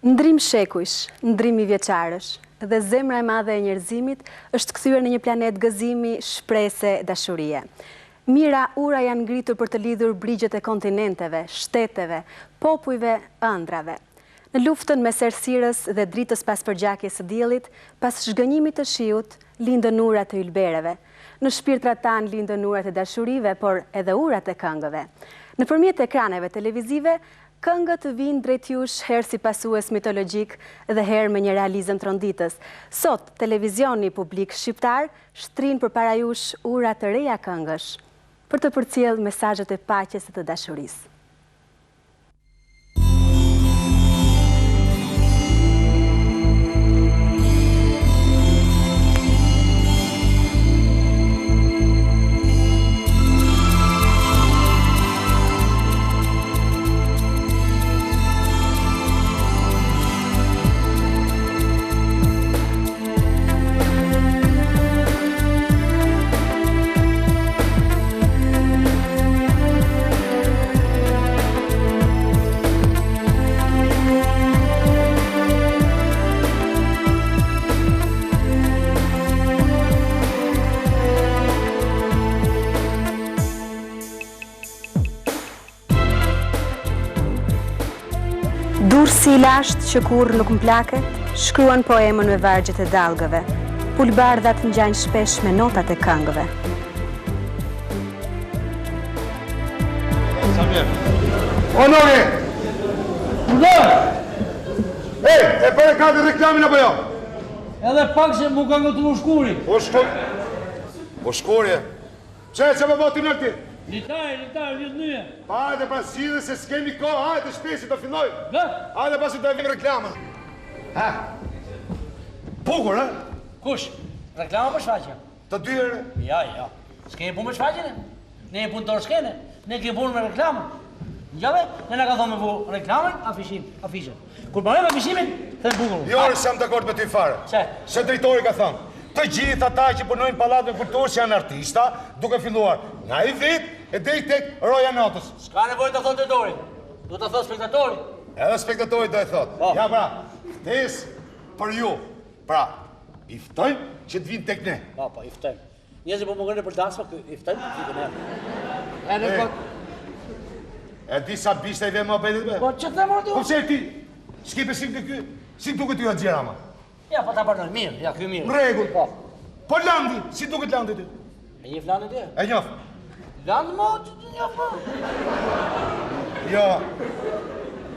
Ndrim shekujsh, ndrimi vjeçarësh dhe zemra e madhe e njerëzimit është kthyer në një planet gëzimi, shprese, dashurie. Mira ura janë ngritur për të lidhur brigjet e kontinenteve, shteteve, popujve, ëndrave. Në luftën mes errësirës dhe dritës pas përgjakjes së diellit, pas zhgënjimit të shiut, lindën urat e ylbereve. Në shpirtrat tanë lindën urat e dashurive, por edhe urat e këngëve. Nëpërmjet ekraneve televizive, këngët vinë drejt jush herë si pasues mitologjik dhe herë me një realizëm tronditës. Sot, televizioni publik shqiptar shtrin përpara jush ura të reja këngësh për të përcjell mesazhet e paqes dhe të dashurisë. Si lasht që kur nuk mplaket, shkruan poemën me vargjet e dallgëve. Pulbardhat ngjajnë shpesh me notat e këngëve. Onore! Ej, e për e ka të reklamin apo jo? Edhe pak se mu ka ngëtru shkuri. Po shkurje? Që e që më botin në këti? Litaj, vjetë njëje. Pa, hajde pra sidhe se s'kemi kohë, hajde shpesi të filloj. Dhe? Hajde pasi të vim reklamën. Ha? Pukur, ha? Kush? Reklama për shfaqja? Të dyre? Ja. S'ke pun me shfaqjene? Ne e pun të orshkene? Ne ke pun me reklamën? Njave, ne nga ka thonë me bu reklamën, afishen. Kur përme me afishimin, thënë bukur. Jo, s'jam dakord me ty fare. Qe? Se drejtori ka thonë. Të gjithë ata që punojnë Pallatën e Kulturës janë artista, duke filluar nga i vit e deri tek roja notës. S'ka nevojë të thotë drejtori. Du të thotë spektatori. Edhe spektatori do e thotë. Ja pra, ftesë për ju. Pra, i ftojmë që të vinë tek ne. Po, i ftojmë. Njerëzit po më ngërën për dansma, i ftojmë të vinë ne. E di sa bishta i ve më betit me? Po, që të mërë Po pse ti? S'ke besim të ky? Si duket ty atë gjera ma? Ja, po ta parnoj, mirë, ja, kjo mirë. Në rregull. Po. Po Landi, si duket Landi ty? E njeh Landi ty? E njoh. Landi mo, që të njoh mo? Jo.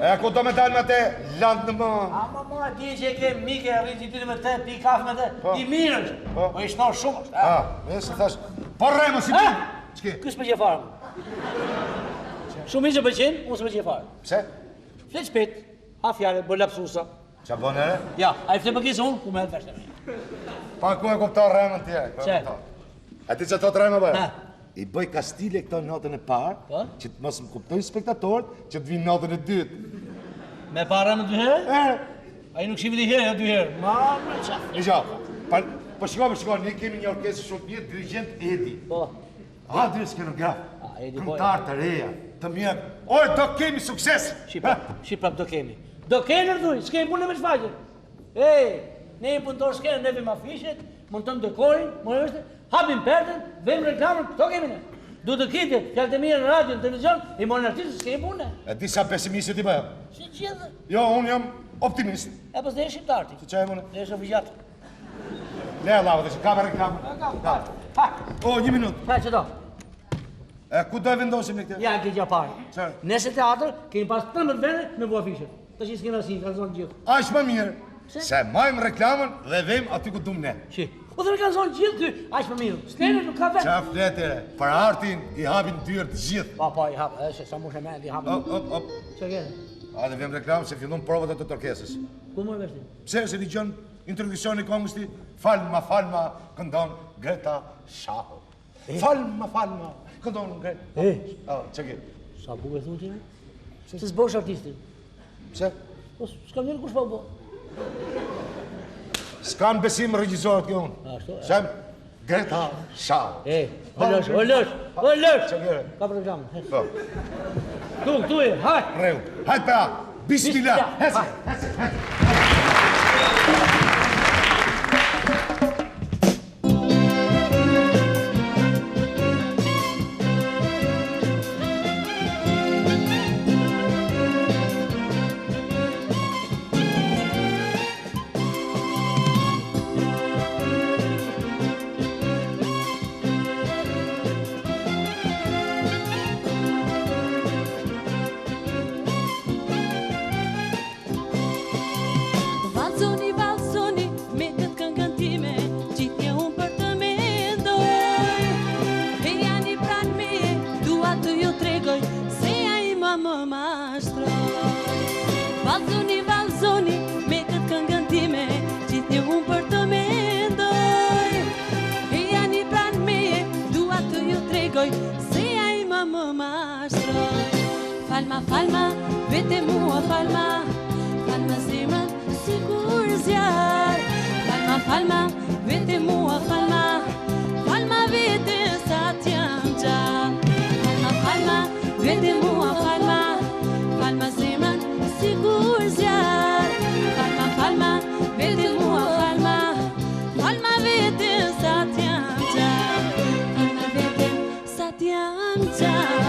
E ku do me dalë me te Land në më? Ama mo, di që e ke mike, rriti ty me te, pi kafe me te, i mirë është. Po. Po i shnosh shumë është. Me se thash, po rrejmë si ti. Ç'ke? Ky s'pëlqej fare. Shumë i që pëlqen, unë s'pëlqej fare. Pse? Flet shpejt, ha fjalë, bë lapsusa. Qa bon ere? Ja, a i fle për kisë unë, ku me edhe feshte me. Pa ku e kuptar rremën tje? Qe? A ti që thot rremë bëja? Ha? I bëj kastile këto notën e parë, Po? që të mos më kuptojnë spektatorët, që të vinë notën e dytë. Me para me 2 herë? A i nuk shimi 2 herë, 2 herë. Ma, me qafë. Një gjo, po shiko, ne kemi një orkesë shumë mirë, dirigent Edi. Po. Adri skenograf, Edi po. këngëtar të reja, të mirë. Oj, do kemi sukses! Shqipra, do kemi. Do kemi rëdhuj, s'kemi punë me shfaqen. Ej, ne i punëtor s'kene, ne vim afishet, montëm dekorin, hapim perden, vim reklamën, këto kemi ne. Du të kite, fjallë të mirë në radio, në televizion, i morën artistë, s'kemi punë. E di sa pesimistit i bëja? Si qëllë? Jo, unë jam optimist. E pas dhe e shqiptarti. Si që e mëne? Dhe e shofigjatë. Le e lava, dhe që ka me reklamën. Ha! O, 1 minutë. Ha, që do? E ku do e vendosim në këtë? Ja, në këtë parë. Qërë? Nese teatr, kemi pas 13 vene me bu afishet. Të që s'kena si, kanë zonë gjithë. Aq më mirë, se majmë reklamën dhe vejmë aty ku dum ne. Qi? O dhe kanë zonë gjithë ky, aq më mirë. S'kene nuk ka vetë. Qa fletere, për artin i hapin dyrë të gjithë. Po, i hapë, edhe që sa mu shemend i hapë. Op. Që kene? A dhe vejmë reklamë se fillon provat e të orkesës. Ku më e veshti? Pse se digjon introdukcioni këngës ti, falma, këndon Greta Shaho. Falma, këndon Greta. Që ke? Sa bu e thunë ti? Se s'bosh artistin. Pse? Po, s'kam njërë kush pa bo. S'kan besim regjisorët kjo unë. Ashtu, e. Shem Greta Shaho. O lësh. Që kere? Ka për reklamën. Po, Këtu e, hajt. reu. Hajt pra, Bismillah. Heci. Falma, vete mua falma, falma zemrën sigur zjar. Falma, vete mua falma, falma vete sa t'jam gjallë. Falma, vete mua falma, falma zemrën sigur zjar. Falma, vete mua falma, falma vete sa t'jam gjallë. Falma vete sa t'jam gjallë.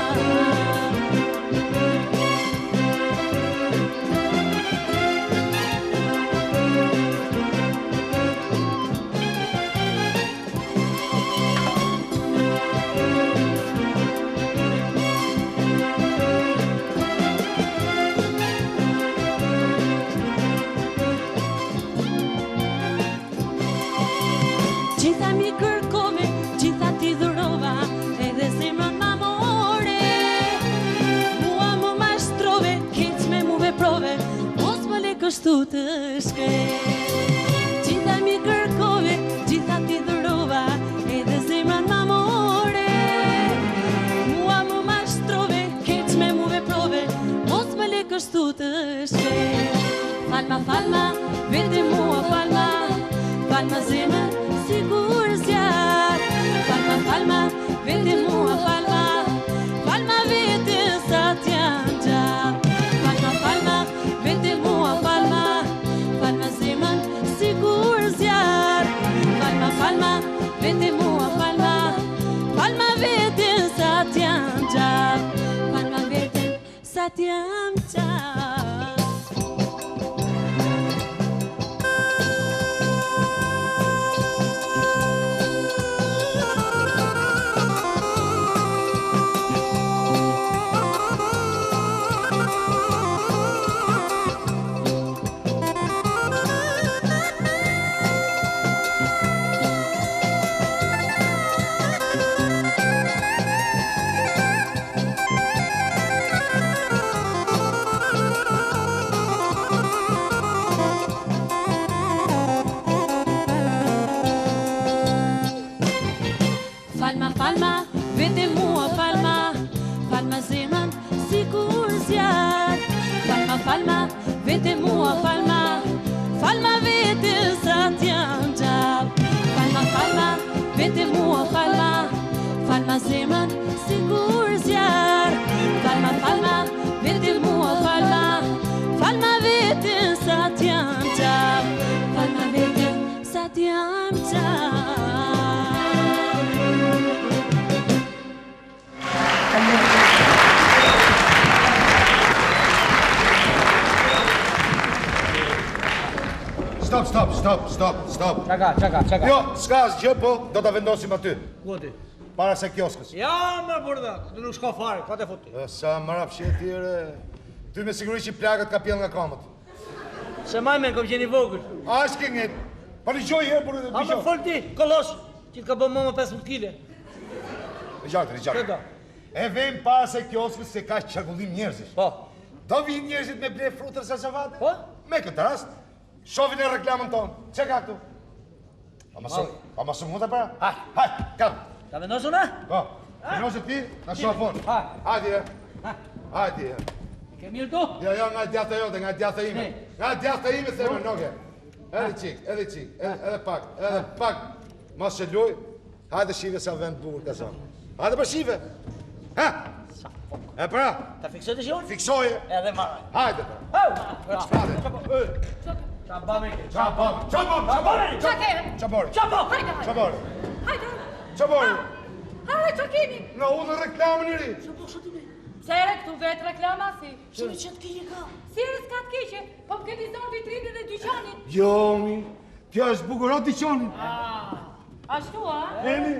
Gjitha mi kërkove, gjitha ti dhurova, edhe zemrën ma more. Mua më mashtrove, keq me mu veprove, mos më le kështu të shke. Gjitha mi kërkove, gjitha ti dhurova, edhe zemrën ma more. Mua më mashtrove, keq me mu veprove, mos më le kështu të shke. Falma, vete mua falma, falma zemrën sigur zjar. Falma, vete mua falma, falma vete sa t'jam gjallë. Falma, vete mua falma, falma zemrën sigur zjar. Falma, vete mua falma, falma vete sa t'jam gjallë. Falma vete sa t'jam gjallë. Falma, vete mua falma, falma zemrën sigur zjar. Falma, vete mua falma, falma vete sa t'jam gjallë. Falma, vete mua falma, falma zemrën sigur zjar. Falma, vete mua falma, falma vete sa t'jam gjallë. Falma vete sa t'jam gjallë. Stop. Çaka. Jo, s'ka asgjë, po do ta vendosim aty. Ku ti? Para se kioskës. Ja, më burda, këtu nuk shko fare, ka të futi. Sa më rafshet tjere. Ty me siguri që plagët ka pjell nga kamët. Se majmen, kom qeni vogël. A është këngit? Pa një gjoj herë, burë dhe A një më fol ti, kolos, që të ka bë më 15 kile. Rigjate. E vejmë para se kioskës se ka qarkullim njerëzish. Po. Do vinë njerëzit me ble frutër sa zavate? Po? Me këtë rast, shofin e reklamën tonë. Që ka këtu? Pa ma së mund të para? Hajt, kam. Ta vendosu në? Po, vendosu ti, në shofon. Hajti. Ke mirë tu? Jo, nga djatha jote, nga djatha ime. Nga djatha ime, theme, noge. Edhe qik, edhe pak. Mos që luj, hajde shive sa vend bukur ka zonë. Hajde për shive. Ha? E pra, Ta fiksoj të shion? fiksoje. Edhe marraj. Hajde pra. Qa bëme? Qa bori? Qa bori? Hajde, që keni? Nga unë reklamën i ri. Sere, këtu vetë reklama si. Shënë që të kije ka? Sere s'ka të keqe, po më këti zonë vitrinën e dyqanit. Jo, mi. Kjo është bukurat i qoni. Ashtu, a? Emi.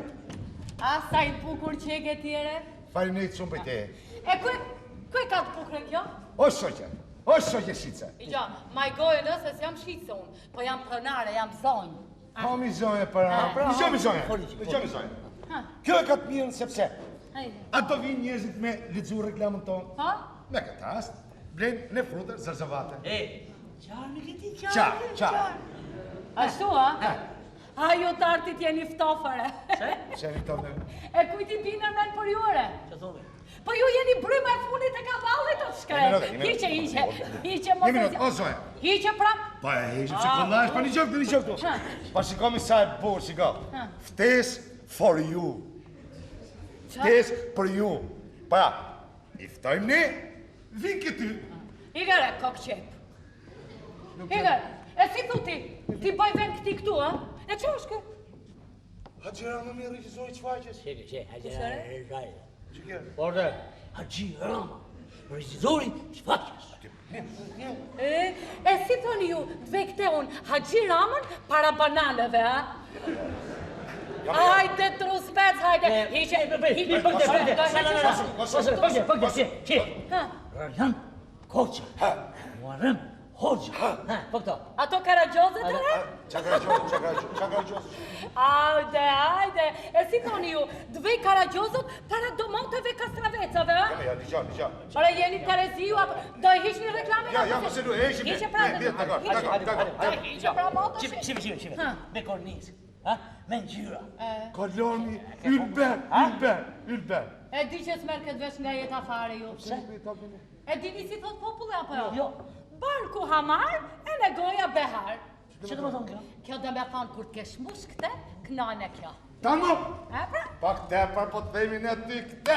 A, sa i bukur qeke tjere? Faleminderit shumë për te. E kë ka të bukre kjo? O shoqe shica. I gjo, ma i gojë nëse s'jam shqitse unë, po jam pronare, jam zonjë. Po mi zonje para. Mi zonje. Kjo e ka të mirën sepse a do vinë njerëzit me lexu reklamën tonë. Ha? Me këtë rast, blenë në frutër zarzavate. Qarë me këti Qarë. Ashtu, a? A, ju të artit jeni ftofëre. Qeni tonë. E kujti bina men për jure? Që thome? Po ju jeni bryma e funit e kavallit të shkret. Hiqe, Një minut, o zonje. Hiqe pra. Pa e hejshëm që këllash, pa një qëftë. Pa shikomi sa e burë, shiko. Ftes for you. Ftes për ju. Pa, iftojmë ne, vinë këty. Igare, kokë qep. Igare, e si thu ti? Ti bëj ven këti këtu, a? E që është kë? Haqera më mirë i zoj që faqës. Që, haqera rrëzaj. Që kjerë? Orde, Haji Rama, rezidori shfaqës. E si thoni ju, dve këte unë, Haji Ramën para bananeve, a? Hajde, truspec, hajde. Rajan Koqa, Muarrem Hoxha. Po këto. Ato karagjozët e re? Qa karagjozë? Hajde. E si thoni ju, dve karagjozët para domoteve kastravecave, a? Ja, një Ora jeni Terezi ju, apo do i hiqni reklamin? Ja, mos e lu, e hiqni. Hiqe pra. Hiqe pra moto. Shime. Me kornis. Me ngjyra. Koloni, ylber. E di që s'merë këtë vesh nga jeta fare ju. E dini si thot popullë apo jo? Jo. Barku hamar, e në goja behar. Që të më thonë kjo? Kjo dhe me thonë kur t'kesh mush këte, knane kjo. Tamo, E pra? pak tepër po të themi në ty këte.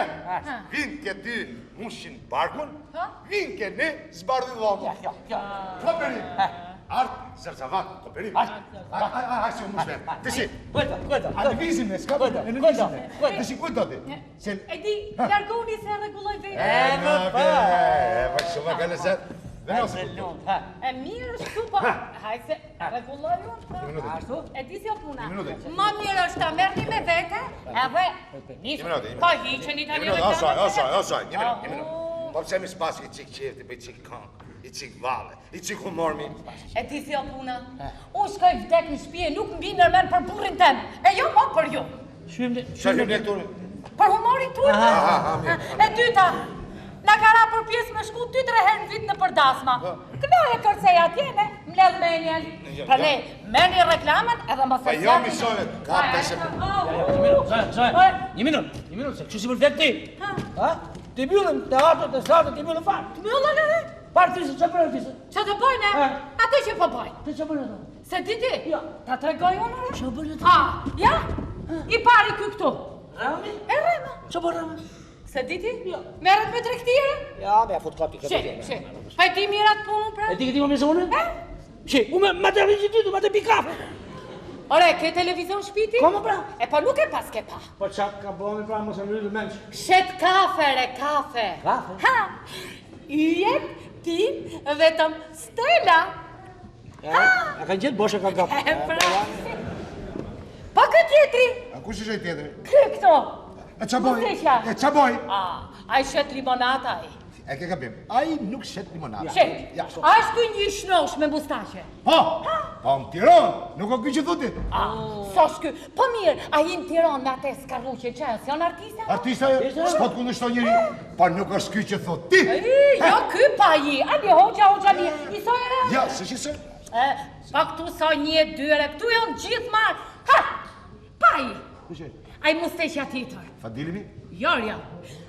Vinë ke ty mushin barkun, vinë ke ne zbardhin dhomë. Koperi, artë zërzavat, koperi. Hajë mu shverë. Dëshi, a divizim e s'ka për në divizim e. Dëshi, kujtë do ti? E di, largoni se regulloj vete. Pa shumë ka lezet. E mirë është tu, po, hajtë se regulloj unë. Ashtu? E di si o puna. Minutë. Ma mirë është ta merni me vete, edhe nisë. Po hiqeni tani reklamet. Osaj, një minutë. Po pëse mi s'pasi i qik qefti, i qik këngë, i qik vale, i qik humormi. E ti si o puna, unë shkoj vdek në shpije, nuk mbi nërmen për burin tem, e jo mo për ju. Shëllim në turi? Për humorin tuaj. E dyta, në kara për pjesë me shku 2-3 herë në vit në përdasma. Këna e kërcej atjene, mledh menjen. Pra ne, meni reklamen edhe më Pa jo mi shonet, ka peshe. Një minut, se që si për vjetë ti? Ti bjullën teatro, të stratë, ti bjullën farë. Të mjullën edhe? Parë tisë, që përë tisë? Që të bojnë e? Ate që po bojnë? Ti që përë të? Se ti ti? Ja. Ta të regoj unë e? Që përë të? Ja? I pari kë këtu. Rami? E rema. Që përë Rami? Se di ti? Ja. Meret me trektire? Ja, me a fotokopi këtë Shi. Pa ti mirat punën pra? E ti këti më misone? Shi, u me të rëgjititu, me të pikafe. Ore, ke televizion shpiti? Komo pra? E pa nuk e pas ke pa. Po qatë ka bëmi pra, mos e më rritë menç. Shet kafe, re kafe. Kafe? Ha! Yjet, ti, vetëm Stella. A kanë gjithë boshe ka kapë. E pra. Pa këtë tjetri? A kush është e tjetëri? Kë këto? E qa boj? Musesha. E qa boj? A i shet limonata i. E ke kapim, a i nuk shet limonada. Shet. A është këj një shnosh me mustashe? Po, po në Tiron, nuk o këj që thuti. So shky, po mirë, a i në Tiron me atë skarruqe që si janë artiste? Artista s'pot ku nështon njëri, po nuk është këj që thuti. Jo, ky pa i, a një hoqa li, i soj e re? Ja, se që se? Pa këtu sa 1-2 ere, këtu janë gjithë marë. Ha! Pa i! A i mustesha tjetër. Fadilimi? Jorja,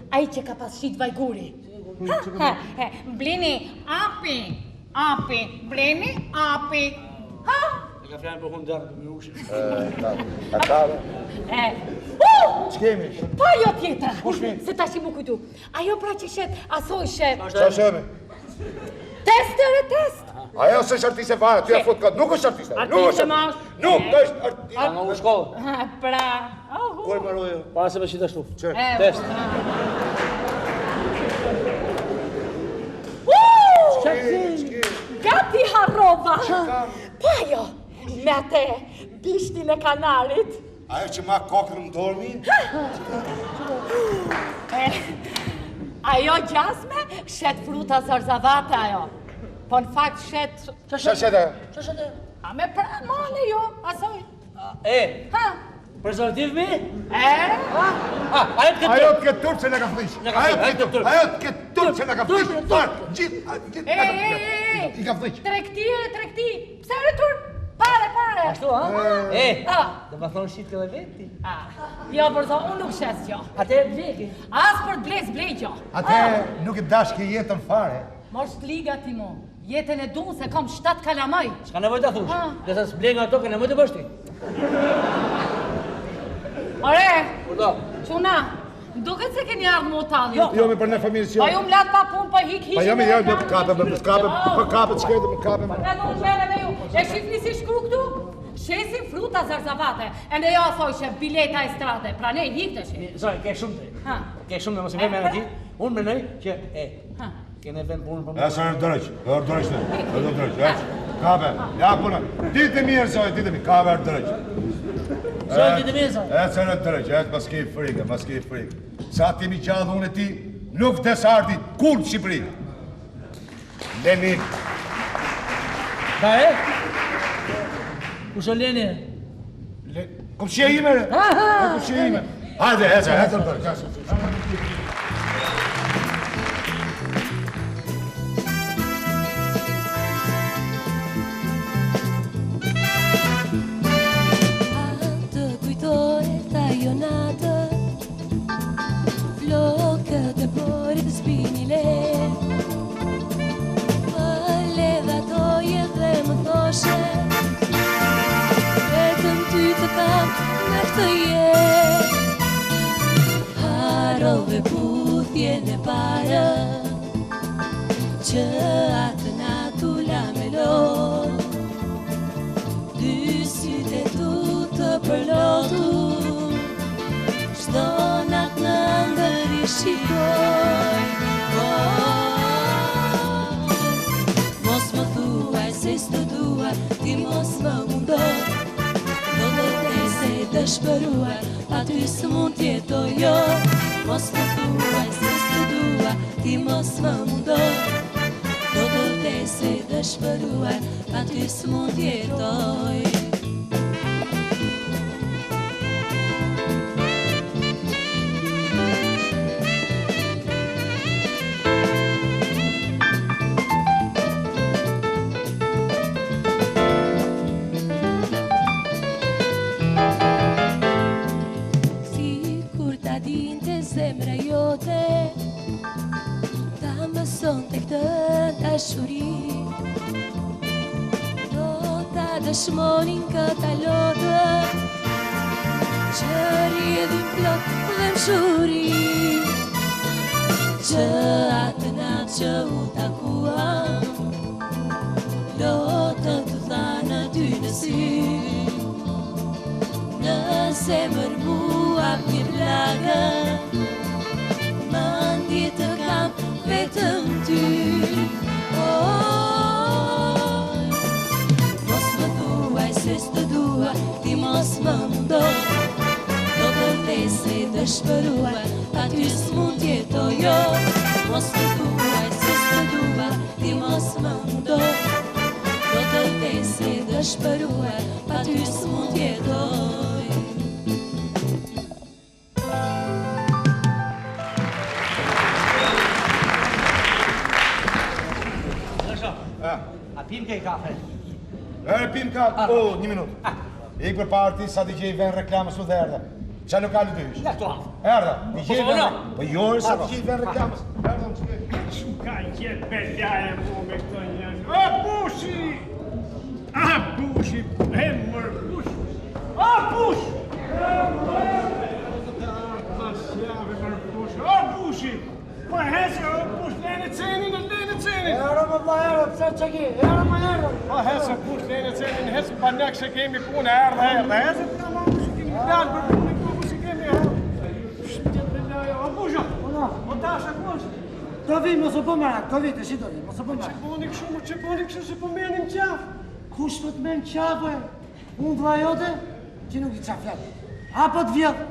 a i që ka pas shqit vajguri. Blini, api, blini, api. Ha? E ka fjanë për hundë dërë të më ushë. Katare. Ç'kemi? Pa jo tjetra. Se tash i mu kujtu. Ajo pra që shet asoj shep. Çfarë shemi? Test ere test. Ajo s'është artiste fare, ty e fut kot, nuk është artiste. Artiste ma është. Nuk është artiste. Nga u shkollë. Pra. Ku e mbaroi? Para se me qita shtu. Që? Test. Gati harrova. Pa jo, me atë bishtin e kanarit. Ajo që ma kokën më dormi? Ajo gjasme shet fruta zarzavate ajo. Po në fakt shet... Ç'është ajo? A me pra male jo, asoj. Ha? Prezervativ mi? Ajo të këtë turp që në ka flish. Ajo të këtë turp që në ka flish. Gjithë. I ka flish. Trekti. Pse e turp? Pare. Ashtu, ha? Dhe ma thonë shqit këlle veti. Jo, përzo, unë nuk shes gjo. Ate e bleki. As për blej gjo. Ate nuk i dash ke jetën fare. Mos t'liga ti mo. Jetën e du se kam 7 kalamaj. S'ka nevoj të thush. Dhe sa s'blej nga to, ke nevoj të bështi. Ore, Urdo. quna, duket se keni ardhë më talli. Jo me për ne familjes jo. Pa ju mlat pa pun, pa hik Pa jo me jo, me kape, ç'kete me kape. Ka do të mene me ju. E shifni si shkru këtu? Shesin fruta zarzavate. Ende jo thoj që bileta e strate. Pra ne i hik të shi. Zoj, ke shumë të. Ke shumë të mos i vej me në ti. Unë menoj që, kene vend punën për më. Ja, së dërëq ne. Kape, ja punë. Ditë mirë, Zoj, ditë mirë. Kape dërëq. Zoj, ditë mirë, Zoj. Së dërëq, mas ke frikë. Sa ti mi gjallë unë e ti, nuk vdes ardi, kur në Shqipëri. Lenin. Ka e? Kusho Lenin? Kom shie ime, re? Kom shie ime. Hajde, ecë dërëq. Flokët e borit spinile Pële dhe toje dhe më thoshe Vetëm ty të kam në këtë jet Harove puthjen e parë Që atë natu la me lot Dy sytë e tu të përlotur Shdo natë në ndër i shikoj Mos më thuaj se s'të dua Ti mos më mundoj Do të te se dëshpëruar Pa ty s'mund t'jetoj jo Mos më thuaj se s'të dua Ti mos më mundoj Do të te se dëshpëruar Pa ty s'mund t'jetoj Zemra jote Ta mëson të këtë dashuri Do ta dëshmonin këta lotë Që rjedhin plot dhe më shuri Që atë natë që u takuam Lotën të thanë ty në sy Në zemër mua një blagë Mandje të kam vetëm ty Mos më thuaj se s'të dua Ti mos më mundoj Do të te se dëshpëruar Pa ty s'mund t'jetoj jo Mos më thuaj se s'të dua Ti mos më mundoj Do të te se dëshpëruar Pa ty s'mund t'jetoj A pim ke i kafe? Pim kafe, një minut. Ik për parti, sa t'i gjej ven reklamës më dhe erdhe. Qa lokali të ish? Ja, këtu hafë. Erdhe, t'i gjej ven reklamës. Po jore, sa t'i gjej ven reklamës. Erdhe, më qëke. Shumë ka qëtë beljaje mu me këto njërë. A bushi! Hemër bushi! A bushi! Allah erë, pëse që ki? Erë më erë. Pa hesë kush në e cenin, hesë pa nek se kemi punë, erdhe. Hesë të në që kemi dalë për punë, ku si kemi Shqiptet me lajo, a busha? O tasha kush? Të vi, mos u po merak, të vi, të shi të vi, mos u po merak. Që poni këshu se po menim qaf? Kush të men qafë? Unë vla jote, që nuk i qa fjatë. Apo të vjetë,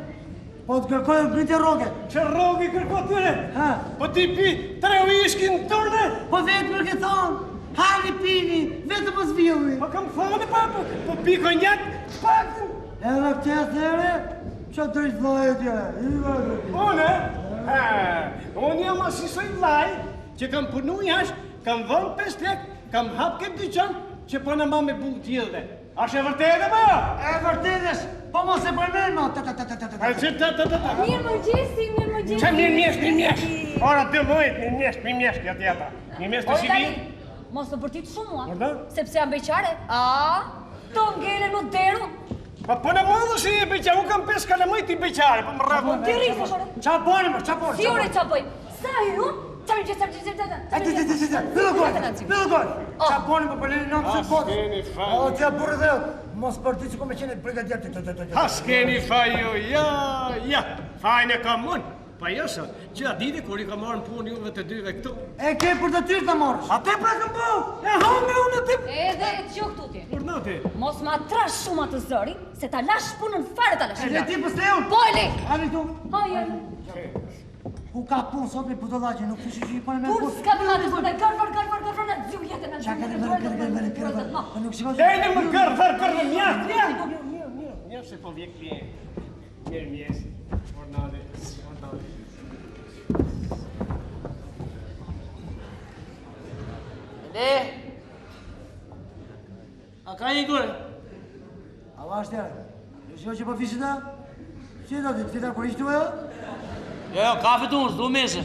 po të kërkojë ngritje roge. Që rogi kërko tyre? Ha? Po ti pi 3 whisky në turne? Po vetë më këtë thonë, hajni pini, vetë më zvilli. Po kam thonë pa, po pi konjak, paktën. Edhe këtë there, që drejt vlajë tjere. Unë? Unë jam asisoj vlaj, që kam punu jash, kam dhënë 5 lek, kam hap këtë dyqan, që po në ma me bu t'jilde. Ashtë e vërtetë më? E vërtetës, po mos e përmen, ma. Mirë më gjesi. Që mirë Ora 2 mujt, mirë mjesht, ja tjeta. Mirë mjesht të shivi. Mos të përtit shumë mua, Orda? sepse jam beqare. To ngele më deru. Po në mëllë si e beqare, unë kam 5 kalamujt i beqare, po më rrëmë. Ti rrisë, shore. Qa boni, më, qa boni? Si ore qa bëj? Sa hiru? Qa më gjithë. Bilo goj, qa boni më përleni në mësë kodë. S'keni faj. O, tja burë dhe, mos përti që ko me qenë brigadjer. Ha s'keni faj ju, ja, fajnë e kam unë. Pa jësa, që a didi kur i ka marrë në punë juve të dyve këtu. E ke për të tyrë të morësh. A te pra këm bëu, e hame unë të... Edhe që këtu ti. Kur në ti? Mos ma trash shumë atë zëri, se ta lash punën fare ta lash. E ti pëste unë. Pojli! Ani tu, Hajë. ku ka punë sot me budolagje, nuk fështë që i përnë me Kur punë. s'ka përmatë të përnë, kërfar, në dzju jetën, në Qa ka të vërë, nuk shiko Dejnë më kërë, mjaftë, se po vjek pjenë. Mirë mjesë, ornade. A ka një gore? A va shtjere, në shiko që po fishë ta? Që do të tita kur ishtu e? Jo, kafe të unë, s'du mese.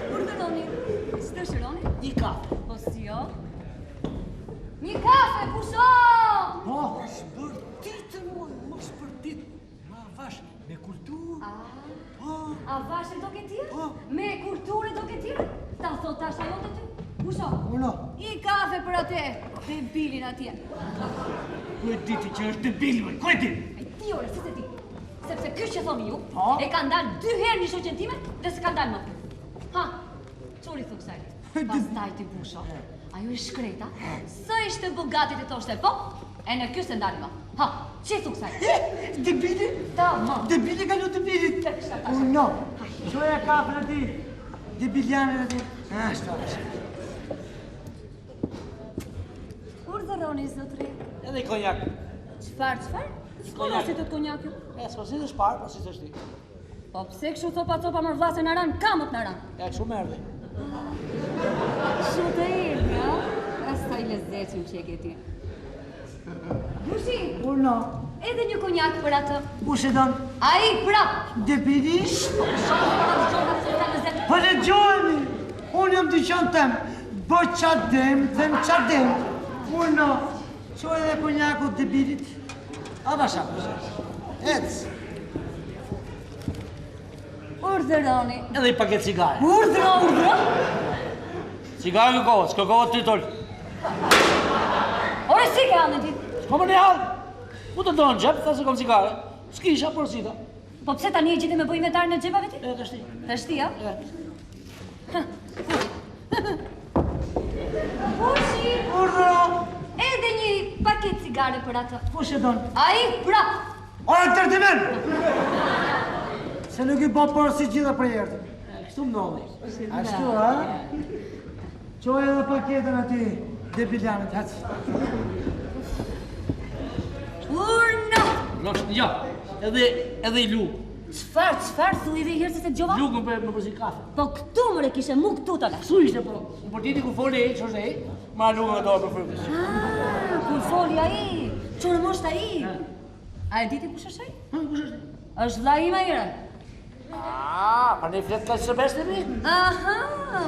Kur të doni? Së të shëroni? Një kafe. Po si jo? Një kafe, kusho! Po, Shpërtitë mua, mos shpërtitë. Ma vash, me kulturë. A vashë do këtë tjerë? Me kulturë do këtë tjerë? Ta thot tash ajo të ty? Kusho? uno. I kafe për atë, debilin atje. Ku e diti që është debil, më, ku e diti? E ti ore, si se ti? Sepse ky që thoni ju, e ka ndalë 2 herë një shoqen time dhe se ka ndalë më. Ha, quri thuk saj, pastaj ti busho. Ajo i shkreta, së ishte bogatit e toshte, po? E në kjo se ndalë më. Ha, që thuk saj? Debili? Ta, më. Debili ka një debilit. Të kësha ta. Uno. Qoja kafe në ti. Debiliane në ti. Ashtu. Urdhëroni, zotri. Edhe i konjak. Qfar? S'kona si të të konjak ju? E, s'po si të shparë, po si të shti. Po pse kështu copa më rvase në ranë, kamët në ranë? E, kështu merdi. Shumë të irë, ja? Asta i lezeqim që e këti. Bushi, Uno. edhe një konjak për atë. U se donë. A i prap! Debili? Shumë për atë gjohë se ta lezet. Po le gjojemi. Unë jam dyqan tem. Bë qadem, them qadem. Uno. Qoj edhe konjaku debilit. A basha. Ec. Urdhëroni. Edhe i paket cigare. Urdhëro! Cigare në kohë, s'ko kohë të tolë. Ore si ke anë ti? S'ko më një halë. Ku të donë gjepë, ta se kom cigare. S'kisha përsita. Po pse tani e gjithë me bëj inventar në gjepave ti? E, të shti. Të shti, ja? E. Bushi, Urdhëro. edhe një paket cigare për atë. Po se donë. A i prap! Ora të tërti men! Se nuk i bot përësi gjitha për jertë. E, kështu më nëllë. Ashtu, ha? Qoj edhe paketën ati, debiljanët, hec. Urna! Ja, edhe i lu. Qfar, thu i dhe i herë se se gjova? Lukën më përsi kafe. Po këtu mëre kishe mu këtu të lash. Kështu ishte, po. Në përtiti ku foli e, që është e, ma lukën e doa për frukës. Kur foli a i, qërë mosht a i. A e diti kush është a i? Kush është? është vlla im a ire. Pa ne fletë ka që së beshtë e mi? Aha,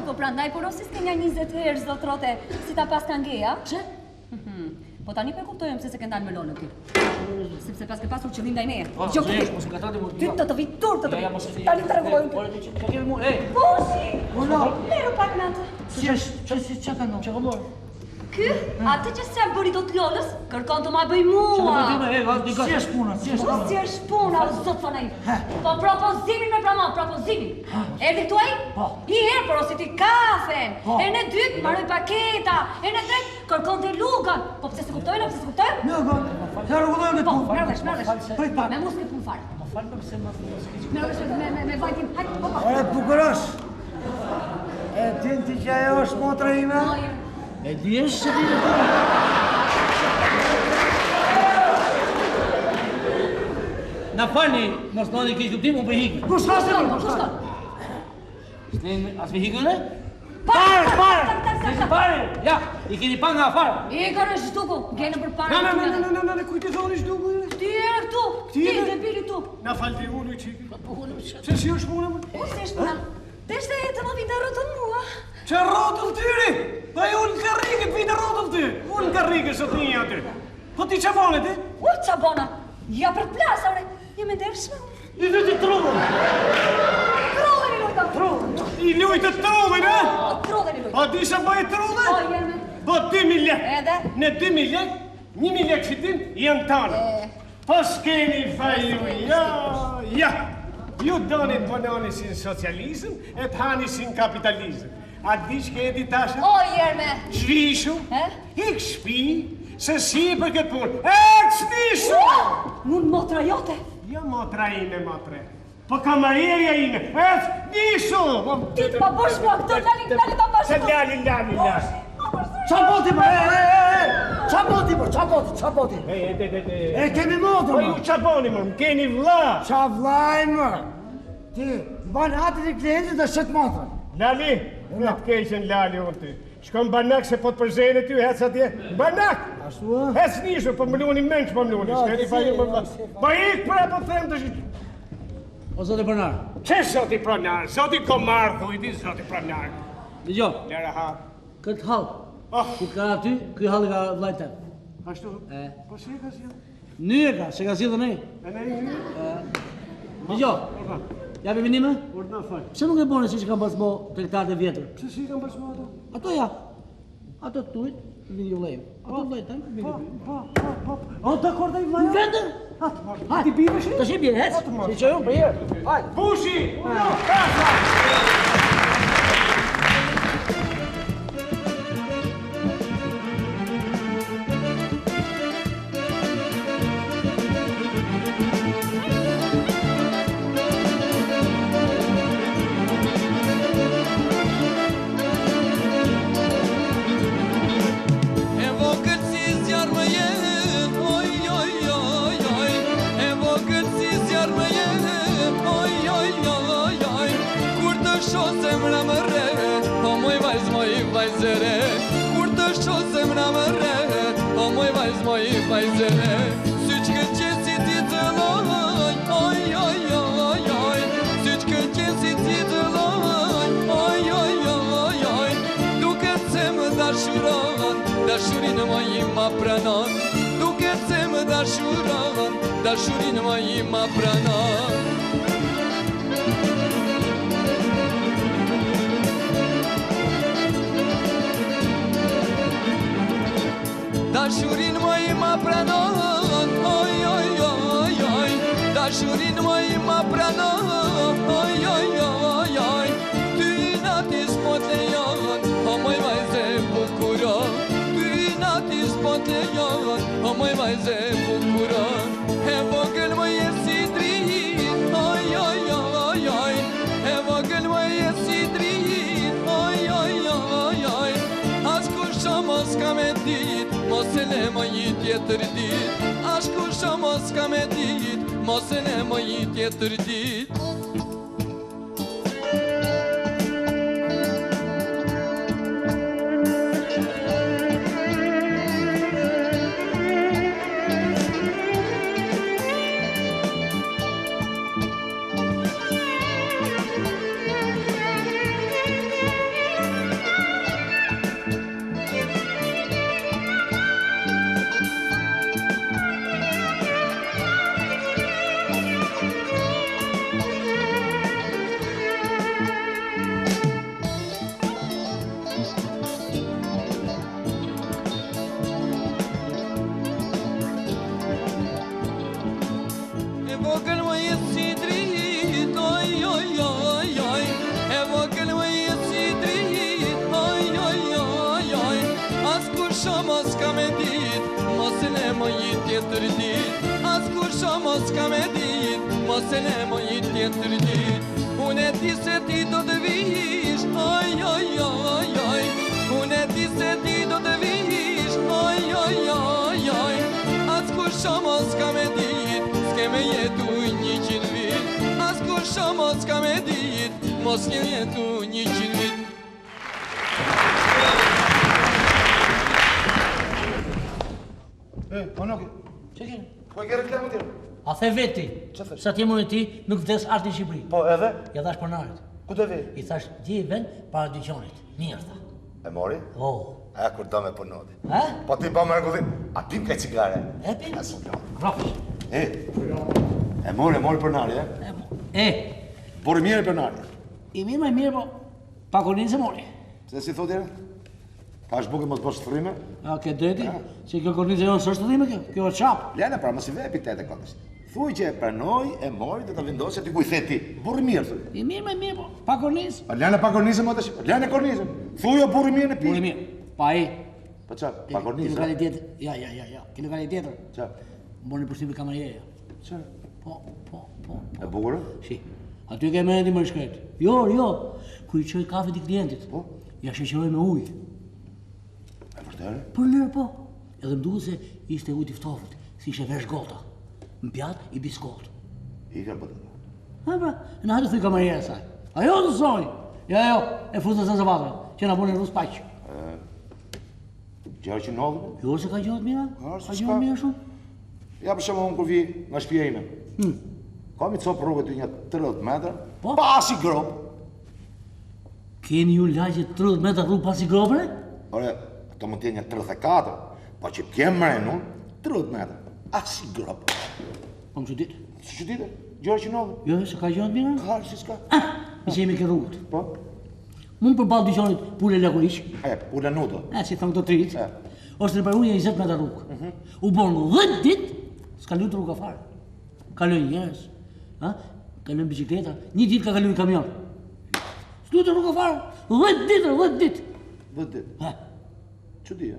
po prandaj porosis ke nga 20 herë zotrote, si ta pas kanë geja. Që? Po Po tani për kuptojmë se se ke ndalë melonën ti. Sepse pas ke pasur qëllim ndaj meje. Po, zëjesh, mos e katrati më. Ty të të vitë tur të të vitë. Tani të regullojmë ty. Që kemi mu, ej. Boshi! Uno, Meru pak natë. që ka në? Që ka morë? Ky, atë që se bëri do t'lollës, kërkon të ma bëj mua. Si është puna, si është Po puna? si është puna, o zotë fa naivë. Po propozimin me pramon, propozimin. Erdi tuaj? Po. I herë porositi kafen. E në dytë, maroj paketa. E në tretë, kërkon të lugan. Po pse se kuptojnë, pse se kuptojnë? Lugan, të rrugullojnë Po, punë. merdesh. Prit pak. Me mus me punë farë. Ma falë me pëse ma Merdesh me vajtim. Hajde, opa. E bukurosh. E din ti që ajo është motra ime? E diesh që ti në të? Na falni, mos në një kishë kuptim, unë për hikë. Kus ka se Kushton, kushton. S'ne as me hikë në? Pare! Pare! Ja, i keni pa nga farë. I kërë është shtuku, gjenë për parë. Na, kujt e thoni shduku? Ti e këtu, ti e debili tu. Na falti unë i qiki. Pse si është puna më? Po si është puna? Deshte të më vite rrotën mua. Që rrotën tyri? Pa e unë karrike të vite rrotën ty. Unë karrike sot një aty. Po ti që bone ti? Që bona? Ja për plasa, ore. Jem e dershme. I dhe ti trudhën. Trudhen i lujta. I lujtë trudhën, e? Trudhen i lujta. A di sa bëjë trudhën? Po, jeme. Po 2.000 lek. Edhe? Në 2.000 lek, 1.000 lek fitim janë tanë. Po s'keni faju, ja. Ju doni të bënoni si në socializm, e të hani si në kapitalizm. A di që ke e di tasha? O, jerme. Zhvishu, ik shpi, se si për këtë punë. Ek zhvishu! Unë motra jote. Jo motra ime, motre. Po kamarierja ime, ek zhvishu! Ti të ma bësh mua këtë, lali ma bësh Se mua. lali. Qa boti më? Qa boti? E kemi motor Po më? ju qa boni më keni vla. Qa vlaj më? Ti, banë atë i klientit dhe shëtë motor. Lali, në të keqen Lali unë ty. Shkon banak se po të përzene ty, hec atje. Banak! Ashtu e? Hec nishu, po më luni menç, po më luni. S'keni fa ju më vla. Po ik për apo të them të shi... O zote përnar, Që zoti pronar? Zoti komar, dhujti, zoti pronar. dhe gjo, Lera ha. këtë halë, Oh, ku ka aty, këj halë ka vlajten. ashtu. E, Po si e ka si? një e ka, se ka si dhe ne. E ne i një? Dhe gjo, ja për vinime? Urna fal. Pse nuk e bone si që kam pas bo trektarët e vjetër? Pse si kam pasmo ato? Ato ja, ato të tujt, vini ju lejmë. Ato vlajten, vini ju. Po. O, dakor da i Në vlaja? vendër? Ha, ti bime shi? Të shi bje, hec, si që unë për herë. Bushi! Kasa! E vogël si zjarë më jenë, oj, oj, oj, oj. E vogël si zjarë më jenë, oj, oj, oj, oj. Kur të shoh zemra më re, o moj vajzë re. Kur të shoh zemra më re, o moj vajzë re. Sy që qenë si ti të loj, oj, oj, oj, oj. Sy që qenë si ti të loj, oj, oj, oj, oj. Duket se më dashuron, dashurinë më ima pranon. Duket se më dashuron, dashurinë më ima pranon. Dashurinë më ima pranon, oj, oj, oj, oj. Dashurinë më ima pranon, oj, oj, oj, oj. Ty nati s'po t'lejon, o moj vajze bukuron. Ty nati s'po t'lejon, o moj vajze bukuron. E vogël më je si drit, oj, oj, oj, oj. E vogël më je si drit, oj, oj, oj, oj. As kusho mos ka me dit, mos e le më një tjetër dit. As kusho mos ka me dit, mos e le më një tjetër dit. tjetër dit, as kur sho mos ka me dit, mos e le mo një tjetër dit. Unë e di se ti do të vish, oj, oj, oj, oj. Unë e di se ti do të vish, oj, oj, oj, oj. As kur sho mos ka me dit, s'ke me jetu 100 vit. As kur sho mos ka me dit, mos ke jetu 100 vit. Onoki, Që kene? po e ke reklamë tjerë? A the veti, sa ti mund e ti nuk vdes arti në Shqipëri. Po edhe? Ja thash pronarit. Ku të vi? I thash gje i vend para dyqanit. Mirë tha. E mori? Oh. E kur do me punoti. Ha? Po ti pa me rëgullin, a pim ka cigare? E pim? A su do. Rafsh. E mori pronari, Bori mirë pronari. I mirë me mirë, po pakonin se mori. Se si thot jere? Ka është buke mos bësh thërime? A, ke drejti? Që kjo kornizë jonë së është të dhime kjo? Kjo është qapë. Lene, pra mos i vepi tete këtës. Thuj që e pranoj, e mori, dhe të vendosë, ti ku i theti. Burri mirë, thuj. I mirë me mirë, po. Pa kornizë. Lene pa kornizë, më të shqipë. Lene kornizë. Thuj o burri mirë në pi. Burri mirë. Pa i. Pa qa, pa kornizë, Ki lokali tjetër. Ja. Ki lokali tjetër. Qa? Më në përshtipi kamarjeja. Qa? Po. E bukurë? Si. Aty ke me endi më shkret. Jo. Ku i qoj kafe t'i klientit. Po? Ja sheqeroj me ujë. E vërtere? Për lërë, po. Edhe më duke se ishte ujë t'i ftofët. Si ishe vesh gota. Në pjatë i biskot. I ka bëtë. Ha, pra. Në hajtë thuj kamarjera saj. Ajo të soj. Ja, e fuzë të zëvatëve. Që na bune rrus paqë. Gjarë që nëllëve? Jo, se ka gjohet mira? Ka gjohet mira shumë? Ja për shumë unë kur vi nga shpia ime. Kam i copë rrugët të një 30 metra, Po? pas i gropë. Keni ju lagje 30 metra rrugë pas i gropëre? Ore, të mund t'je një 34, po që t'jem mrenun, 30 metra, as i gropë. Po më që ditë? Si që dite? Gjarë që nëllëve? Jo, se ka gjohet mira? Ka, si s'ka. Mi që jemi ke rrugët. Po? Mund për balë dyqanit pule lakurish. U lenudo. Si thënë këto trit. Është në përrujë 20 metra rrugë. U borë 10 dit, s'ka lujtë rruga farë. Kaloj njerës, kaloj bicikleta, një dit ka kaloj kamion. S'lujtë rruga farë, 10 dit. 10 dit. Që di,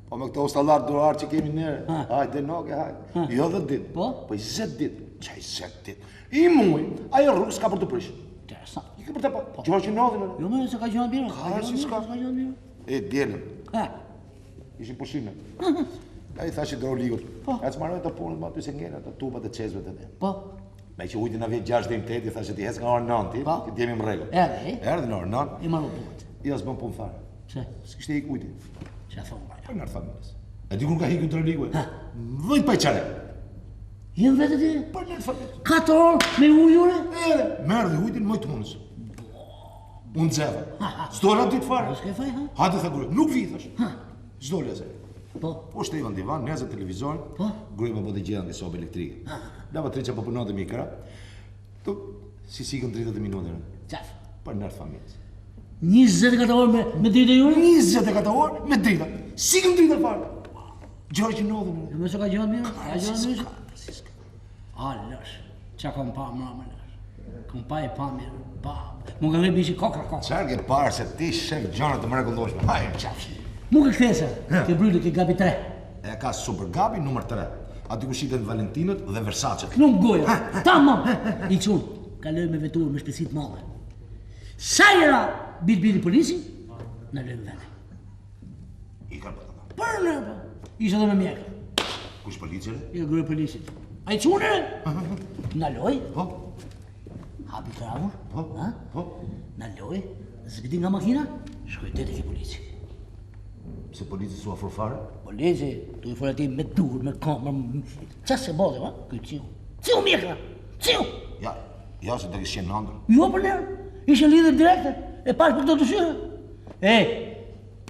Po me këto ustallar durar që kemi nere, hajde noke, hajde. Jo 10 dit. Po 20 dit. Qaj 20 dit. I muj, ajo rrugë s'ka për të prish. Interesant. I ka për të pa. Gjorë që nëllë, Jo me se ka gjohet mira. Ka, si s'ka. E, djelëm. Ishin pushime. A i thash i droligut. E të marroj të punët ma ty se ngene të tupat e qezve të ne. Po. Me që ujti në vjetë 6 dhe 8, i thash e ti hes nga orë 9, ti t'jemi më rregull. Erdhe në orë 9. I marrë buket. Jo, s'bën punë fare. Se? S'kishte ik ujti. Që thonë baja. Po nërë familjes. E di kur ka hikë droligu e? Dhujt pa i qare. Jenë vete ti? Po nërë familjes. 4 orë me ujure? Merë dhe ujtin mojtë punës. Unë dzeva. S'dole atë ditë fare. S'ke faj, Hajde the grujë. Nuk vi, thash. S'dole asaj. Po shteva në divan, neze televizorin, grujë më bëtë gjithë në sobë elektrike. Lava 3 që po punote mikra, tu si sikën 30 minutë. Qaf. Për nërë familjes. 24 orë me drita jure? 24 orë me drita. Sikën drita farë. Gjorë që nodhën. Jo me se ka gjohet mirë? Ka gjohet mirë? Siska. A, lësh. Qa kom pa më lësh. Kom pa i pa mirë. Pa. Mu ka nge bishi kokra. Qarë ke parë se ti shef gjanët të mrekulloshme. Hajë, qafshi. Mu ke kthesa, ke bryllë, ke gabi 3. E ka super gabi numër 3. Aty ku shiten Valentinët dhe Versace. Nuk goja. Tamam. I qunë. Kaloj me veturë me shpesit madhe. Sajra bilbili polisi, në lëmë vene. I ka bëtë. Për në po. Ishe dhe me mjekë. Kush policire? I ka grë polisit. A i qunë? Në loj. Po. Hapi kravur. Po. Në loj. Zbiti nga makina. Shkoj të ke polici. Se polici su afro fare? Polici, tu i fore ti me dur, me kamër, qa se bode, va? Këj ciu. Ciu mjekra! Ciu! Ja, se të kështë qenë nëndër. Jo për nërë, ishe lidhër direkte, e pash për këto të shyre.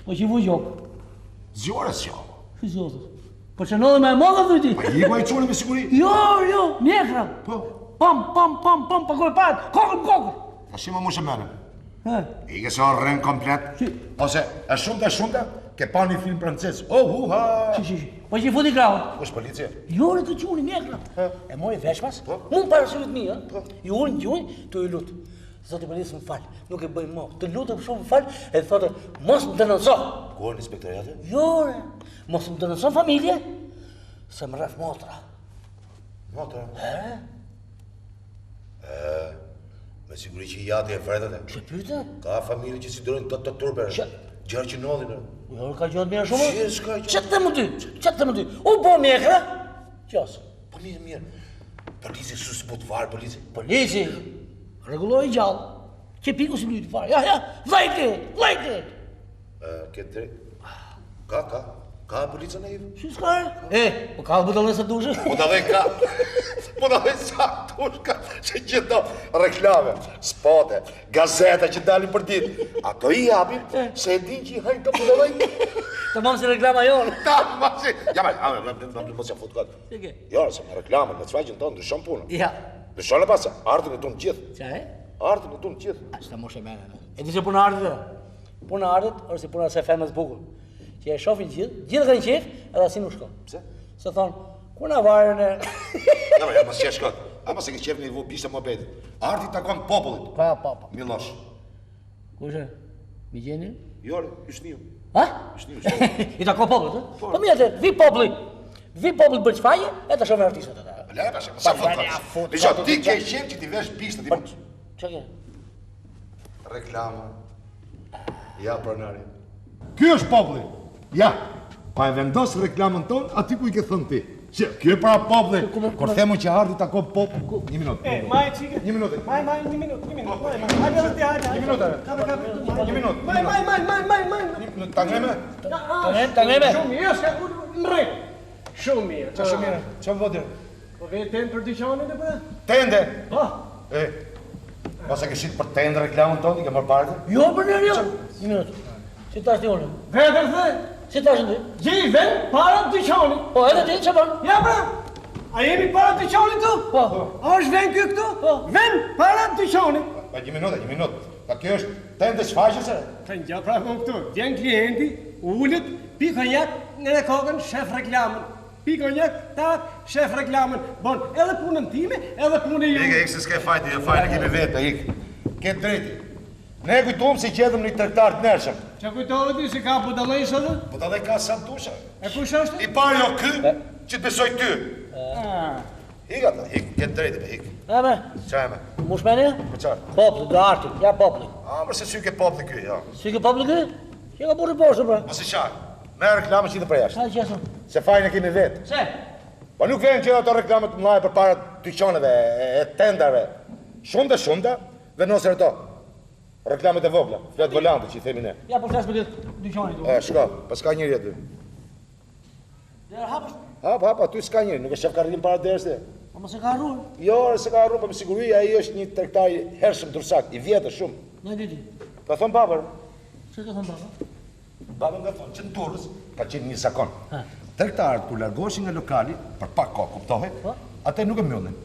Po që i vuj gjokë. Zjore s'jo. Fizotës. Po që në dhe me e modhe, dhujti. Pa i ku a i qone me siguri? Jo, mjekra. Po. Pam, pa kore patë, kokër. Ta shima mu shë mene. I ke sa rrën komplet. Ose, e shumëta, ke pa një film francez. Huha! Si. Po që i futi krahët. Kush policia? Jo, në të quni, mjekra. E mori veshmas, unë parasivit mi, i unë gjuni, të i lutë. Zotë i policë më falë, nuk e bëjmë mo. Të lutë shumë më falë, e thotë, mos më denonso. Ku në inspektoriate? Jo, mos më denonso familje. Se më rref motra. Motra? Me siguri që i jati e fretet e. Që pyte? Ka familje që si dorojnë të turbe. Gjerë që nodhin e. Jo, ka gjohet mirë shumë? Që të më ty? Që të më ty? U bo mjekra? Qasë? Po mirë. Polici sus but varë, polici. Polici? Regulloj gjallë. Që piku si lujtë farë. Ja, lajke! Këtë drejt. Ka policën e Ivo? Si s'ka po ka budallën sa dushë? Budallën sa dushë, që gjithdo reklame, spote, gazeta që dalin për ditë. Ato i japin, se e din që i hajnë të budallën. Të mamë si reklama jonë. Ta mamë si... Ja, mos ja fut këtë. Sike? Jo, se me reklamën, me të faqin tonë, ndryshon punë. Ja. Ndryshon e pasë, artën e tunë gjithë. Qa e? Artën e tunë gjithë. A që ta moshe mene. E di se puna artët dhe? Puna artët, është si puna se femës bukur. Që e shofin gjithë kanë qef, edhe asin u shko. Pse? Se thonë, ku na varën e... Ja, mos qesh këtë. Ama se ke qef një bishtë më betit. Arti takon popullit. Pa. Milosh. Kushe? Mi gjeni? Jore, ishniu. Ha? Ishniu. I tako popullit, e? Po mi atë, vi popullit bërë qfaje, e të shumë artistët e ta. Le, pashe, sa fut. Dijo, ti ke qef që ti vesh bishtë, ti mund. Qa ke? Reklama. Ja, pronari. Ky është populli. Ja, pa e vendos reklamën tonë, ati ku i ke thënë ti. Që, kjo e para populli. Kur themu që ardi tako popull... Një minutë. Maj, qike. Një minutë. Maj, një minutë. Hajde dhe ti, hajde. Një minutë. Një minutë. Maj. Ta ngreme? Ta ngreme. Shumë mirë, s'ka kur në rejtë. Shumë mirë. Qa shumë mirë? Qa më votirë? Po vej tendë për dyqanit e për? Tende? Po. Mos e ke shit për tende reklamën tonë, i ke marrë partë? Jo, për nërë, jo. Një minutë. Si ta shti unë? Vetër dhe? Si ta shti? Gjej ven para dyqanit. Po, edhe ti, që përnë? Ja, pra. A jemi para dyqanit tu? Po. A është ven kjo këtu? Po. Ven para dyqanit. Pa, një minutë. Pa, kjo është tende shfaqëse? Të një pra më këtu. Vjen klienti, ullët, pi konjak në kokën, shef reklamën. Pi konjak, tak, shef reklamën. Bon, edhe punën time, edhe punën ju. Ik, se s'ke fajti, fajti kemi vete, ik. Këtë drejti. Ne kujtojmë si qedëm një trektar të nërshëm. Që kujtojë ti si ka budalej së dhe? Budalej ka sa dusha. E kush është? I parë jo kë, që të besoj ty. Ik ata, ik, këtë drejti be, ik. Eme? Qa eme? Mushmeni? Për qarë? Popli, do arti, ja popli. Mërse sy ke popli ky, ja. Sy ke popli ky? Që ka burri poshtë, pra. Mos i qarë. Me reklamë që i të prejashtë. Sa qesëm? Se fajnë e kemi vetë. Se? Pa nuk vejnë që ato reklamet të mlajë për para dyqaneve, e tendarve. Shunda, venosër e to. Reklamet e vogla, fletë volante që i themi ne. Ja, po flasë për këtë dyqanit. Shka, pa s'ka njëri aty. Dere hapës? Hap, aty s'ka njëri, nuk e shef karritin para deres dhe. Po më se ka arruar? Jo, se ka arruar, pa më siguri, a i është një trektar hershëm dursak, i vjetë shumë. Në diti? Ka thonë babër. Që ka thonë baba? Babër nga thonë që në Durrës ka qenë një zakon. Trektarët kur largoshin nga lokali, për pak kohë, kuptohet, atë nuk e mbyllin.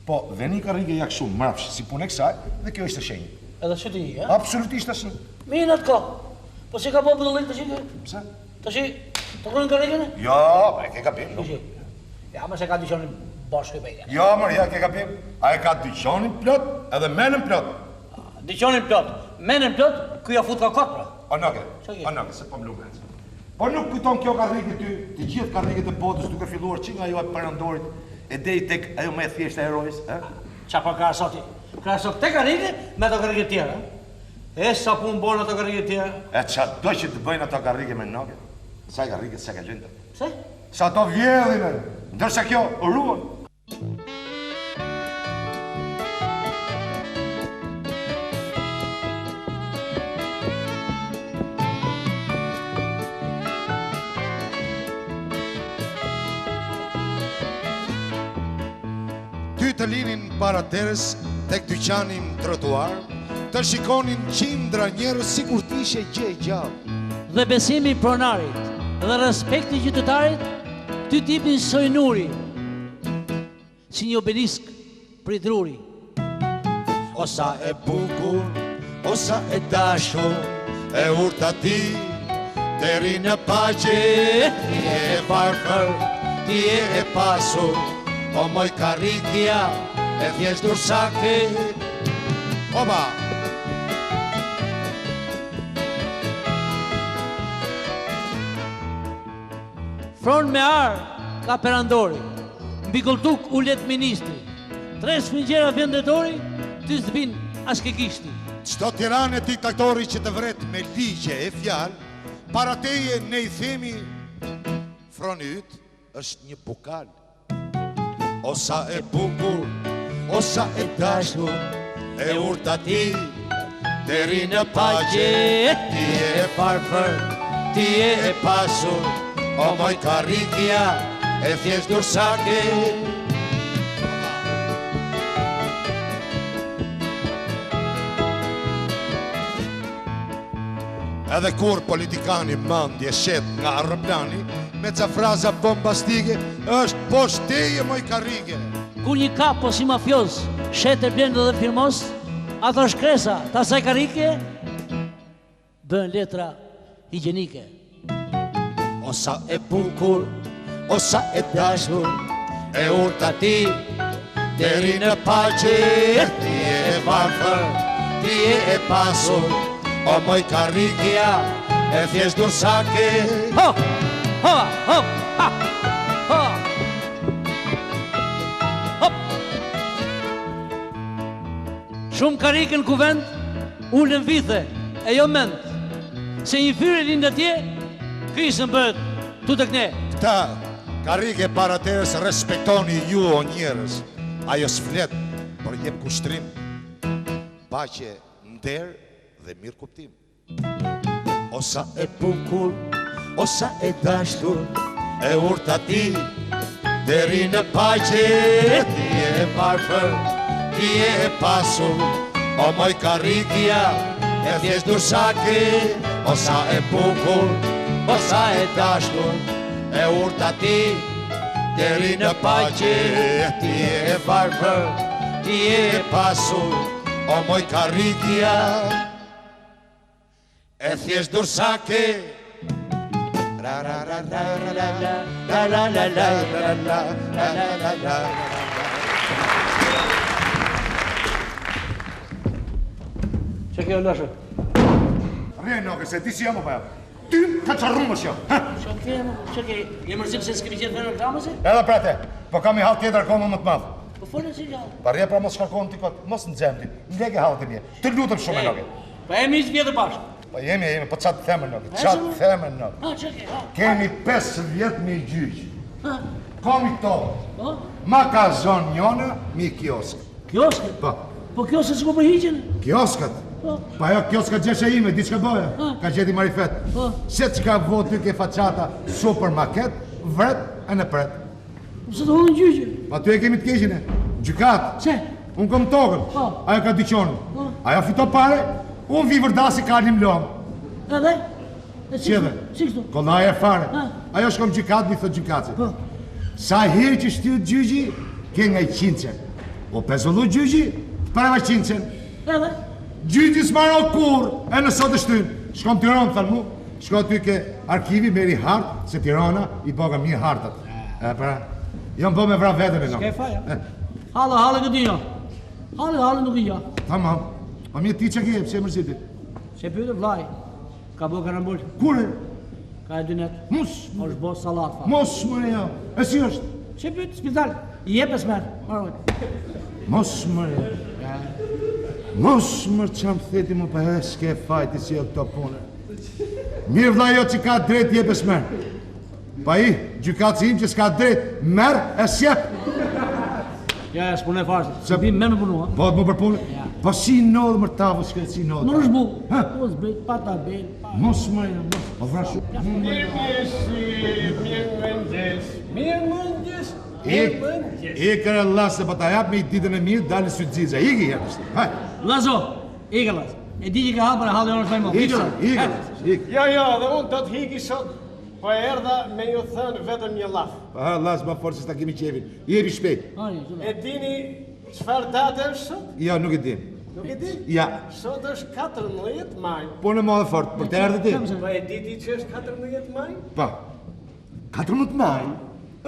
Po, veni karrige jak shumë, mrapsh, si punë e kësaj, dhe kjo ishte shenjë. Edhe që ti, ja? Absolutisht ashtu. Minë atë ka. Po që ka po budallik të qikë? Pse? Të që të kërën karrigën e? Jo, e ke kapim, no. Ja, më se ka dyqonin bashkë i bejtë. Jo, mërë, ja ke kapim. A e ka dyqonin plot edhe menën plot. Dyqonin plot, menën plot, kuja fut ka kot, pra. Onoke, se po mlume. Po nuk kujton kjo karrige ty, të gjithë karriget e botës duke filluar që nga jo e përandorit, e dej tek ajo me thjeshtë e herojës, Qa pa krasoti? Krasot te karrige me ato karrige tjera. E sa pun bonë ato karrige tjera? E qa do që të bëjnë ato karrige me noke? Sa karrige se ka gjendë? Se? Sa ato vjedhin e, ndërsa kjo ruan. Ty të linin para terës, tek dyqanin trotuar, të shikonin qindra njerëz sikur t'ishe gjë e gjallë. Dhe besimi pronarit dhe respekti qytetarit, ty t'jepin sojnuri, si një obelisk pridruri. O sa e bukur, o sa e dashur, e urta ti, deri në paqe, ti e varfër, ti e pasur, o moj karrikja, e thjesht dursake. Oba! Fron me arë, ka perandori. Mbi koltuk u let ministri. 3 shfingjera vendetori, ty s'vin as ke kishti. Çdo tiranë diktatori që të vret me ligje e fjalë, para teje ne i themi Fronyt është një bukal. O sa e bukur, o sa e dashur, e urta ti, deri në paqe, ti e parfër, ti e pasur, o moj karrikja, e thjeshtur sake. Edhe kur politikani mandje shet nga aeroplani, me ca fraza bombastike, është poshteje moj karrige. Kur një kapo si mafios, shet e blendo dhe firmos, ato shkresa ta saj karrike, bën letra higjienike. O sa e bukur, o sa e dashur, e urta ti, deri në paqe, ti e varfër, ti e pasur, o moj karrikja, e thjeshtur sake. Ho, ho, ho, ha, ho, hop. Shumë karrike në kuvend, ullën vithe, e jo mend, se një fyre lind atje, krisën bëhet tu të kne. Këta karrike para terës respektoni ju o njerës, ajo s'flet, por jep kushtrim, paqe, nder dhe mirë kuptim. O sa e bukur, o sa e dashur, e urta ti, deri në paqe, ti e parfër, ti e pasur, o moj karrikja, e thjeshtur sake. O sa e bukur, o sa e dashur, e urta ti, deri në paqe, ti e parfër, ti e pasur, o moj karrikja, e thjeshtur sake. Ra ra ra ra ra ra ra ra ra ra ra ra ra ra. Që kjo lëshë? Rjenoke, se ti si jam o pa jam. Ty ka qarrumës jo. Që ke, je mërzim se s'kemi gjithë në reklamëse? Edhe prate, po kam i hall tjetër komë më të madhë. Po folën si gjallë. Parje pra mos shkarkon t'i kotë, mos në gjemti. Në lege hallë të mje. Të lutëm shumë e noke. Po e mi që vjetë bashkë. Po jemi, po qatë themë noke, qatë themë noke. Ha, që ke, ha. Kemi 5 vjetë me i gjyqë. Ha, Komi to, po? ma ka zonë njona, mi kiosk. Kioske? Po, Po kioske s'ku për hiqen? kioskat. Po. Pa jo kioska gjeshe ime, di që ka bëja, ka gjeti marifet. Po. Se që ka vo ty ke faqata supermarket, vret e në pret. Se të hodhën gjyqe? Pa ty e kemi të keshine, gjykat. Se? Unë kom tokën, Po. ajo ka dyqonin. Po. Ajo fito pare, unë vi vërdasi ka një mlom. Edhe? Qedhe? Si kështu? Kollaje e fare. Ha. Ajo shkom gjykat, mi thot gjykatse. Po. Sa herë që shtyt gjyqi, ke nga i 100. O pezullu gjyqi, para ma 100. Edhe? Gjyqi s'maro kur, e në sot e shtyn. Shkom Tiranë, thënë mu, shko ty ke arkivi, meri hartë, se Tirana i boga mirë hartat. E pra, jam bo me vra vetën e në. Ke faja? Halë këtë jo. Halë nuk i jo. Tamam. Ma mirë ti që ke, pse e mërziti? Se pyte vlaj, ka bo karambol, Kure? ka e dynet, Mus, është bo salat fa. mos mëre jam. E si është? Se pyte, spital, i jepes merë, marrojt. Mos mëre. Mos mërë që më theti më për s'ke fajti si e këto punë. Mirë vla jo që ka drejt jepes merë. Pa i, gjykatë im që s'ka drejt, merë e sjep. Ja, s'pune farë, se bim me punu, ha? Po të më për punë? Po si nodhë mërë tavë, s'ke si nodhë. Nuk është bu, Ha? po s'bejt, pata bejt, pa. Mos mëre, mos. Po vrashu. Mirëmëngjes. Ikër e lasë, po ta jap me i ditën e mirë, dalë sy të zizë. Igi jepës. Ha? Lazo, ike Lazo, e di që ka halë për e halë e orës me më. Ikër. Jo, dhe unë do të hiki sot, po e erdha me ju thënë vetëm një laf. Ha, lasë ma forë se s'ta kemi qevin. Jepi shpejt. E dini çfarë date është sot? Ja, nuk e dim. Nuk e di? Ja, Sot është 14 maj. po në madhe fort, për të erdhe ti. Po e diti që është 14 maj? Pa, 14 maj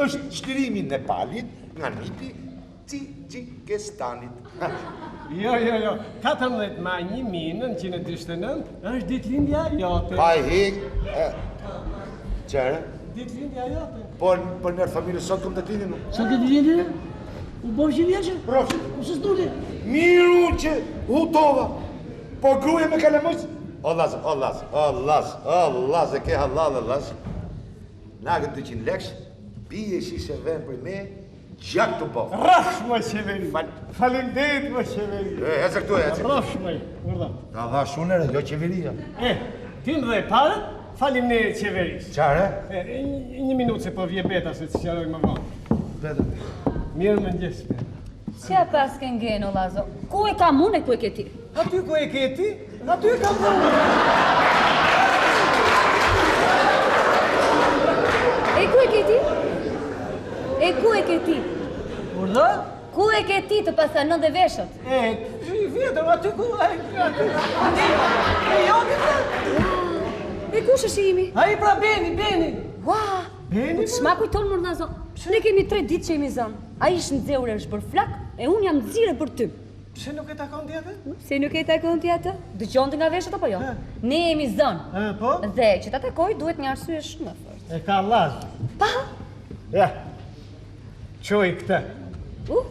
është shtërimi i Nepalit nga niti Gjigjestanit. Jo. 14 maj 1929 është ditëlindja jote. Pa i hik, qërë, Ditëlindja jote. Po për nërë familje sot këm të tinin mu. Sa këtë ditëlindje? U bërë që vjeqë? Rofshi. U së studi? Miru që hutova. Po gruje me kalemëq. O Lazë, ke halal e Lazë. Nagët 200 leksh, bije shishe ven për me, gjak të po. Rafsh më qeveri. Falinderit më qeveri. Hecë këtu, hecë. Rafsh më, urda. Ta dha shunere, jo qeveria. Tim dhe parë, faleminderit qeveris. Qare? Një minutë se po vje beta se të qaroj më vonë. Beta. Mirë më njësë, beta. Qa pas ke ngeno, Lazo? Ku e kam unë e ku e ke ti? Aty ku e ke ti, aty e kam unë. E ku e ke ti? E ku e ke ti? Urdo? Ku e ke ti të pasanon dhe veshët? Vjetër, aty ku e aty. E jo këtë? E ku shëshimi? A i pra Beni. Ua! Beni? Shma kujton më Lazo. Ne kemi 3 ditë që jemi zënë. A ishë në zeure është bërë flak, e unë jam zire për ty. Pse nuk e takon tjetë? Se nuk e takon tjetë? Dëgjonte nga veshët apo jo? Ne jemi zënë. Po? Dhe që ta takoj duhet një arsye shumë e fortë. E ka Lazë. Pa? Ja. Qoj këtë.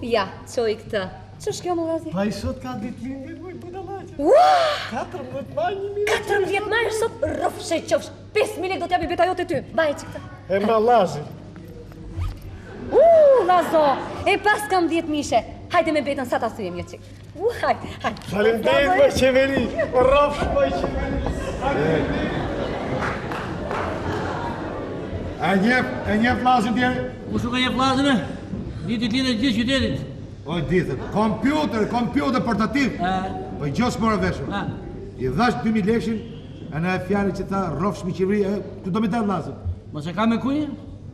Ja, qoj këtë. Që shkjo më Lazi? Pa i sot ka ditëlindjen më i budalaqe. Ua! 14 maj 1000. 14 maj është sot rrëfshe qofsh. 5.000 lekë do t'japi beta jote ty. Baje që këta. E ma Lazi. Lazo, e pas kam 10 mishe. Hajde me betën sa ta thujem një qikë. Hajde. Faleminderit më qeveri. Rrofsh më qeveri. E njef Lazën tjeri? U shu ka njef Lazën e? Ditit linë e gjithë qytetit. Oj, ditët, kompjuter portativ. Po i gjosë mora veshën. I dhash 2000 lekshin, e në e fjari që ta rrofsh mi qeveri, ku do me dalë Lazën? Mos e ka me kunjë?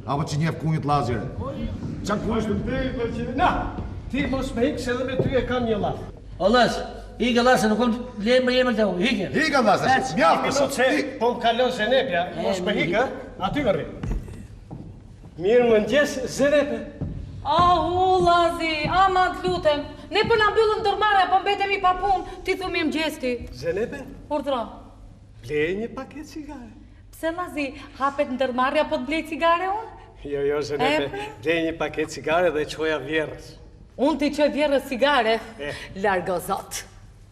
Apo që njef kunjët Lazëre? Qa faleminderit më qeveri. Na, ti mos me ikë se dhe me ty e kam një lafë. O Lazë, ike Lazë, nuk kom lejmë me jemë këta u, ike. Ika Lazë, mjaftë për sot. Po më kalon Zenepja, mos me hika, aty më rri. Mirë më njësë, Zenepe. Lazi, ama të lutem. Ne për na mbyllëm ndërmarrja, po mbetemi pa punë. Ti thu mirë mëngjesti. Zenepe, Urdhro. blej një paket cigare. Pse Lazi, hapet ndërmarrja po të blej cigare unë? Jo, Zenepe, blej një paket cigare dhe qoja vjerës. Unë ti qoj vjerës cigare. Largo zot.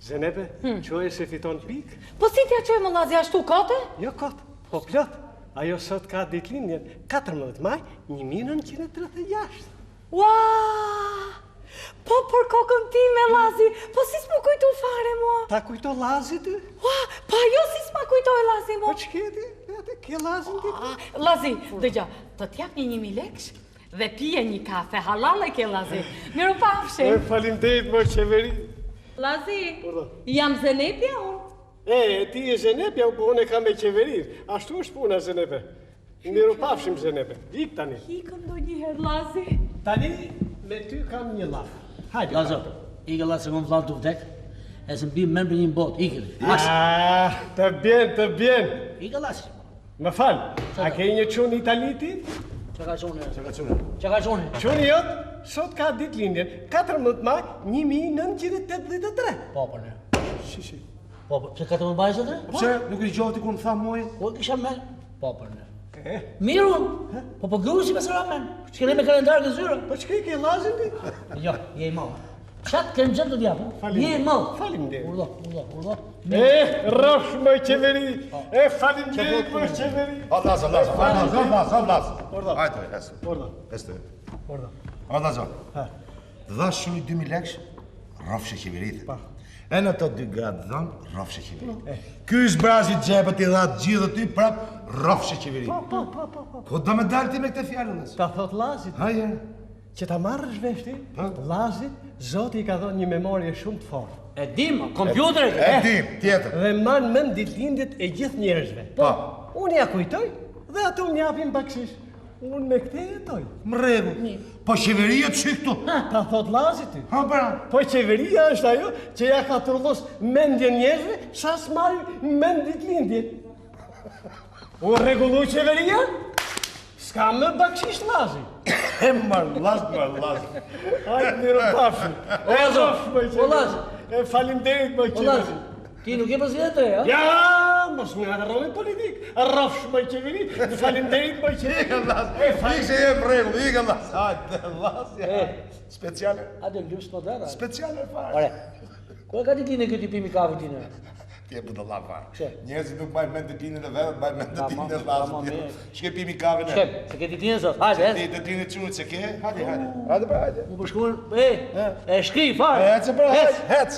Zenepe, qoje se fiton pikë? Po si t'ja qoj më Lazi ashtu kote? Jo kotë, po plot. Ajo sot ka ditëlindjen 14 maj 1936. Ua! Po për kokën time, Lazi, po si s'mu kujtu fare, mua? Ta kujto Lazi ty? Ua, pa jo si s'ma kujtoj, Lazi, mua? Po që kjeti? Ate, ke Lazin ti? Lazi, dëgja, të t'jap një 1000 leksh dhe pije një kafe, halal e ke, Lazi. Miru pafshim. Faleminderit më qeveri. Lazi, jam Zenepja unë. Ti e Zenepja, po unë e kam e qeverir. Ashtu është puna, Zenepe. Miru pafshim, Zenepe. Ik tani. Hikëm do njëherë, Lazi. Tani, me ty kam një lafë. Hajde. Lazo, ike Lazë se kom vlad të vdek, e se m'bim mërë për një bot, ike. Të bjen. Ike Lazë. Më falë, a ke një qunë italiti? Që ka qone? Qunë jotë, sot ka ditëlindjen 14 maj 1983. Po, për në. Shi. Po, pëse ka të më bajzë të? Pse, nuk i gjovë ti ku në tha mojë? Po, kisha me? Po, për në. Miru, po gru si pasara men. Që kene me kalendarë në zyra. Po që ke Lazin ti? Jo, je i malë. Qatë kënë gjëtë të djapë, je i malë. Faleminderit. Urdo. Rrofsh më qeveri. Faleminderit më qeveri. Lazë. Hajtë, hesë. Hesë. Lazë. Dha shumë 2000 leksh, rrofsh e qeveritë. E në të 2 gratë dhënë, rrofsh e qeveritë. Ky zbrazi gjepët i dha gjithë ty prap, rrofsh e qeveritë. Ko do me dalë ti me këtë fjallë, Lazë? Ta thot Lazit. Haje. Që ta marrësh veshti, Lazit, Zoti i ka dhënë një memorje shumë të fortë. E dim, kompjuterit. E dim, tjetër. Dhe manë mend ditëlindjet e gjithë njerëzve. Po. Unë ja kujtoj dhe ato më japin bakshish. Unë me këte jetoj. Më regu. Po qeveria të këtu. Ta thot Lazit ty. Ha, pra. Po qeveria është ajo që ja ka turlos mendjen njerëzve sa s'marri mend ditëlindjen. U rregullu qeveria? S'ka më bakshish Lazi. E marë, Lazë. Hajtë miru pafshim. O Lazë. Faleminderit më qeveri. Ti nuk e pëzjetë e, ja? Ja, mos më nga rrove politik. Rrofsh më qeveri, faleminderit më qeveri. Ikë vllaz. Ikë se jem rregull, ikë vllaz. Hajde vllaz. Speciale. Hajde lus modera. Speciale fare. Ore. Ku ka ditën që ti pimi kafe ti në? Ti e budo la fare. Çe. Njerëzit nuk mbajnë mend ditën e vet, mbajnë mend ditën e vllazit. Shke pimi kafe ne. Çe, se ke ditën sot. Hajde. Ti ditën e çunit se ke? Hajde. Hajde pra, hajde. Mu bashkuan, e shkri fare. Ecë pra, hec.